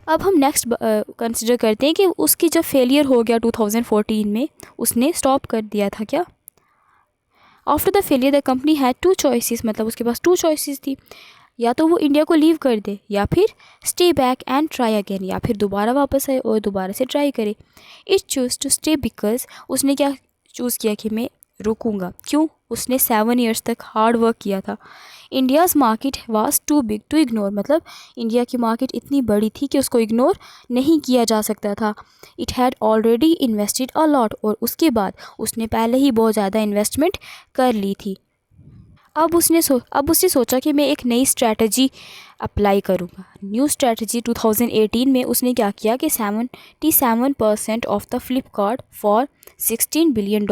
S1: अब हम नेक्स्ट कंसिडर करते हैं कि उसकी जब फेलियर हो गया 2014 में, उसने स्टॉप कर दिया था क्या। After the failure the company had 2 choices, मतलब उसके पास 2 चॉइसेस थी, या तो वो इंडिया को लीव कर दे या फिर stay back and try again, या फिर दोबारा वापस आए और दोबारा से ट्राई करे। It choose to stay because उसने क्या चूज़ किया कि मैं रुकूंगा। क्यों, उसने 7 ईयर्स तक हार्ड वर्क किया था। India's market was too big to ignore, मतलब इंडिया की मार्केट इतनी बड़ी थी कि उसको इग्नोर नहीं किया जा सकता था। It had already invested a lot, और उसके बाद उसने पहले ही बहुत ज़्यादा इन्वेस्टमेंट कर ली थी। अब उसने सोचा कि मैं एक नई स्ट्रैटेजी अप्लाई करूँगा। न्यू स्ट्रैटेजी 2018 में उसने क्या किया कि 77% of the Flipkart for $16 billion,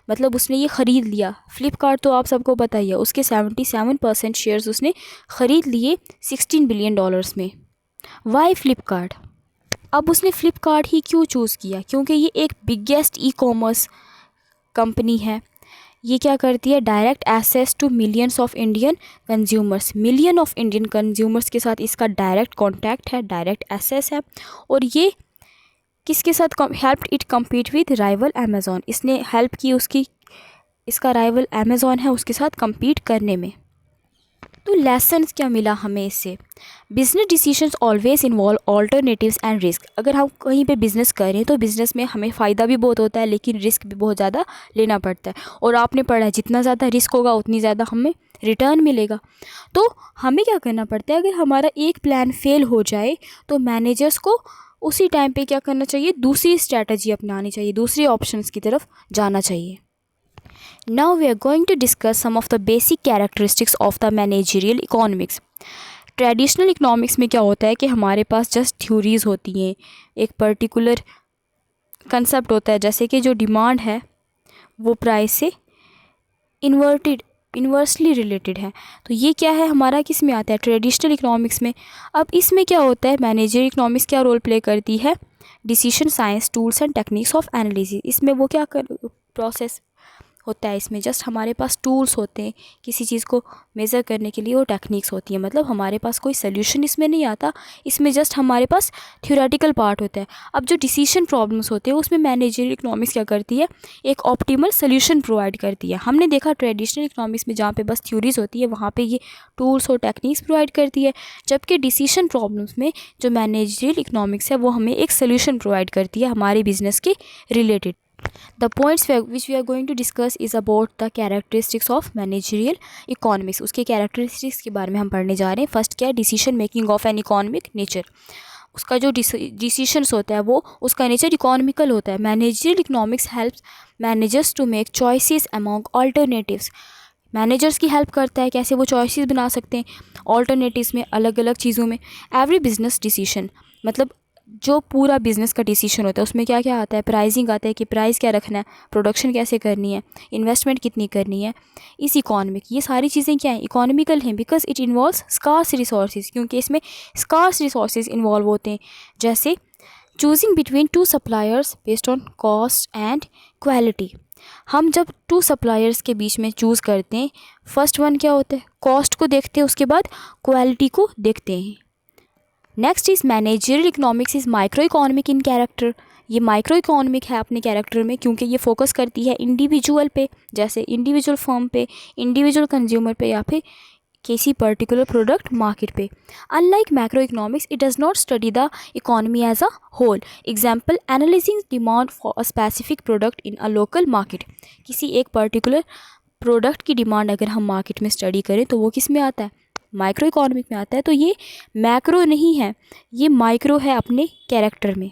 S1: मतलब उसने ये ख़रीद लिया। फ्लिपकार्ट तो आप सबको पता ही है, उसके 77% शेयर्स उसने ख़रीद लिए $16 बिलियन में। वाई फ्लिपकार्ट? अब उसने फ़्लिपकार्ट ही क्यों चूज़ किया? क्योंकि ये एक बिगेस्ट ई कॉमर्स कंपनी है। ये क्या करती है? Direct access to millions of Indian consumers, million of Indian consumers के साथ इसका डायरेक्ट कांटेक्ट है, डायरेक्ट एक्सेस है। और ये किसके साथ help it compete with rival Amazon, इसने हेल्प की इसका राइवल अमेज़ॉन है उसके साथ कम्पीट करने में। तो लेसन्स क्या मिला हमें इससे? Business decisions always involve alternatives and risk. अगर हम कहीं पे बिज़नेस करें तो बिज़नेस में हमें फ़ायदा भी बहुत होता है, लेकिन रिस्क भी बहुत ज़्यादा लेना पड़ता है। और आपने पढ़ा है जितना ज़्यादा रिस्क होगा उतनी ज़्यादा हमें रिटर्न मिलेगा। तो हमें क्या करना पड़ता है? अगर हमारा एक प्लान फेल हो जाए तो मैनेजर्स को उसी टाइम पे क्या करना चाहिए? दूसरी स्ट्रैटेजी अपनानी चाहिए, दूसरे ऑप्शंस की तरफ जाना चाहिए। Now we are going to discuss some of the basic characteristics of the managerial economics. Traditional economics में क्या होता है कि हमारे पास जस्ट थ्योरीज़ होती हैं, एक पर्टिकुलर कंसेप्ट होता है, जैसे कि जो डिमांड है वो प्राइस से इन्वर्सली रिलेटेड है। तो ये क्या है हमारा, किस में आता है? ट्रेडिशनल इकोनॉमिक्स में। अब इसमें क्या होता है? मैनेजरियल इकोनॉमिक्स क्या रोल प्ले करती है? Decision science, tools and techniques of analysis. इसमें वो क्या प्रोसेस होता है? इसमें जस्ट हमारे पास टूल्स होते हैं किसी चीज़ को मेज़र करने के लिए, वो टेक्निक्स होती है। मतलब हमारे पास कोई सोल्यूशन इसमें नहीं आता, इसमें जस्ट हमारे पास थ्योरेटिकल पार्ट होता है। अब जो डिसीजन प्रॉब्लम्स होते हैं उसमें मैनेजरियल इकोनॉमिक्स क्या करती है? एक ऑप्टिमल सोल्यूशन प्रोवाइड करती है। हमने देखा ट्रेडिशनल इकोनॉमिक्स में जहाँ पे बस थ्योरीज होती है वहाँ पे ये टूल्स और टेक्निक्स प्रोवाइड करती है, जबकि डिसीजन प्रॉब्लम्स में जो मैनेजरियल इकोनॉमिक्स है वो हमें एक सोल्यूशन प्रोवाइड करती है हमारे बिजनेस के related. The points which we are going to discuss is about the characteristics of managerial economics. उसके characteristics के बारे में हम पढ़ने जा रहे हैं। फर्स्ट क्या है? Decision making of an economic nature. उसका जो डिसीशंस होता है वो उसका नेचर इकोनॉमिकल होता है। Managerial economics helps managers to make choices among alternatives. Managers की हेल्प करता है कैसे वो चॉइसेस बना सकते हैं ऑल्टरनेटिव्स में, अलग अलग चीज़ों में। एवरी बिजनेस डिसीजन, मतलब जो पूरा बिज़नेस का डिसीजन होता है उसमें क्या क्या आता है? प्राइसिंग आता है कि प्राइस क्या रखना है, प्रोडक्शन कैसे करनी है, इन्वेस्टमेंट कितनी करनी है, इस इकोनॉमिक, ये सारी चीज़ें क्या हैं? इकोनॉमिकल हैं, because it involves scarce resources, क्योंकि इसमें स्कार्स रिसोर्सेज इन्वॉल्व होते हैं। जैसे choosing between two suppliers based on cost and quality. हम जब टू सप्लायर्स के बीच में चूज़ करते हैं, फर्स्ट वन क्या होता है? कॉस्ट को देखते हैं, उसके बाद क्वालिटी को देखते हैं। Next is managerial economics is micro economic in character. ये माइक्रो इकोनॉमिक है अपने कैरेक्टर में, क्योंकि ये फोकस करती है इंडिविजुअल पे, जैसे इंडिविजुअल फर्म पे, इंडिविजुअल कंज्यूमर पे, या फिर किसी पर्टिकुलर प्रोडक्ट मार्केट पे। Unlike macro economics, it does not study the economy as a whole. Example, analysing demand for a specific product in a local market. किसी एक पर्टिकुलर प्रोडक्ट की demand अगर हम मार्केट में स्टडी करें तो वो किस में आता है? माइक्रो इकोनॉमिक में आता है। तो ये मैक्रो नहीं है, ये माइक्रो है अपने कैरेक्टर में।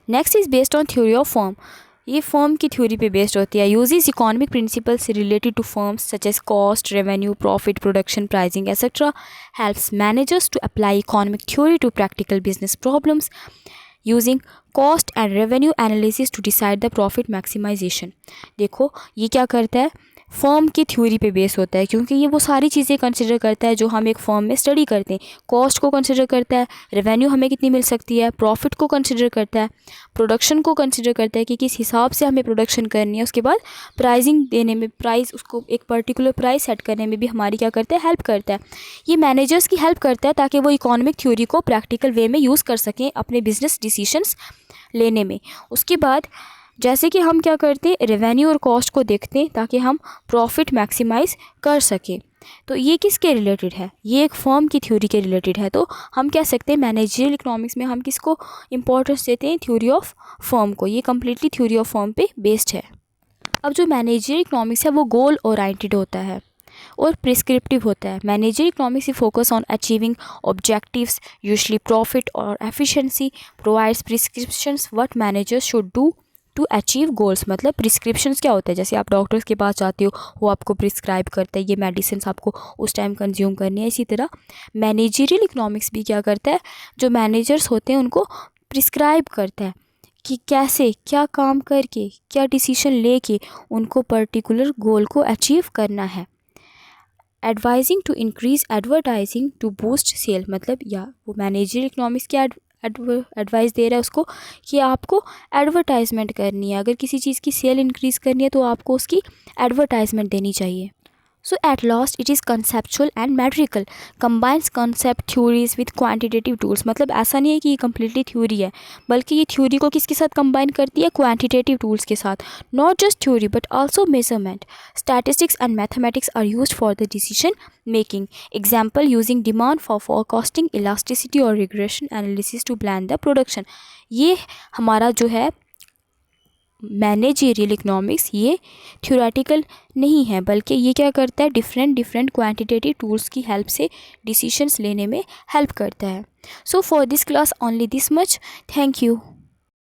S1: Next is based on theory of firm. ये फर्म की थ्योरी पे बेस्ड होती है। Uses economic principles related to firms such as cost, revenue, profit, production, pricing etcetera. Helps managers to apply economic theory to practical business problems using cost and revenue analysis to decide the profit maximisation. देखो ये क्या करता है? Firm की theory पे base होता है, क्योंकि ये वो सारी चीज़ें कंसिडर करता है जो हम एक फर्म में स्टडी करते हैं। कॉस्ट को कंसिडर करता है, रेवेन्यू हमें कितनी मिल सकती है, प्रॉफिट को कंसिडर करता है, प्रोडक्शन को कंसिडर करता है कि किस हिसाब से हमें प्रोडक्शन करनी है। उसके बाद प्राइसिंग देने में, प्राइस उसको एक पर्टिकुलर प्राइस सेट करने में भी हमारी क्या करता है? हेल्प करता है। ये मैनेजर्स की हेल्प करता है ताकि वो इकोनॉमिक थ्योरी को प्रैक्टिकल वे में यूज़ कर सकें अपने बिजनेस डिसीजंस लेने में। उसके बाद जैसे कि हम क्या करते हैं? रेवेन्यू और कॉस्ट को देखते हैं ताकि हम प्रॉफिट मैक्सिमाइज़ कर सकें। तो ये किसके रिलेटेड है? ये एक फर्म की थ्योरी के रिलेटेड है। तो हम कह सकते हैं मैनेजरियल इकोनॉमिक्स में हम किसको इंपॉर्टेंस देते हैं? थ्योरी ऑफ फर्म को। ये कम्प्लीटली थ्योरी ऑफ फर्म पे बेस्ड है। अब जो मैनेजरियल इकोनॉमिक्स है वो गोल ओरिएंटेड होता है और प्रिस्क्रिप्टिव होता है। Managerial economics he focus on achieving objectives, usually profit और efficiency, provides prescriptions what managers should do to achieve goals. मतलब प्रिस्क्रिप्शंस क्या होता है, जैसे आप डॉक्टर्स के पास जाते हो, वो आपको प्रिस्क्राइब करता है ये मेडिसिन आपको उस टाइम कंज्यूम करनी है। इसी तरह मैनेजरियल इकोनॉमिक्स भी क्या करता है, जो मैनेजर्स होते हैं उनको प्रिस्क्राइब करता है कि कैसे क्या काम करके क्या डिसीजन लेके उनको पर्टिकुलर गोल को अचीव करना है। Advising to increase advertising to boost sale, मतलब या वो मैनेजरियल इकोनॉमिक्स क्या एडवाइस दे रहा है उसको कि आपको एडवर्टाइजमेंट करनी है। अगर किसी चीज़ की सेल इंक्रीज़ करनी है तो आपको उसकी एडवर्टाइजमेंट देनी चाहिए। So at last it is conceptual and metrical, combines concept theories with quantitative tools। मतलब ऐसा नहीं है कि ये completely theory है, बल्कि ये theory को किसके साथ combine करती है, quantitative tools के साथ। Not just theory but also measurement, statistics and mathematics are used for the decision making। Example, using demand for forecasting, elasticity or regression analysis to plan the production। ये हमारा जो है managerial economics ये theoretical नहीं है, बल्कि ये क्या करता है, डिफरेंट क्वांटिटेटिव टूल्स की हेल्प से डिसीजंस लेने में हेल्प करता है। So for this class only this much. Thank you.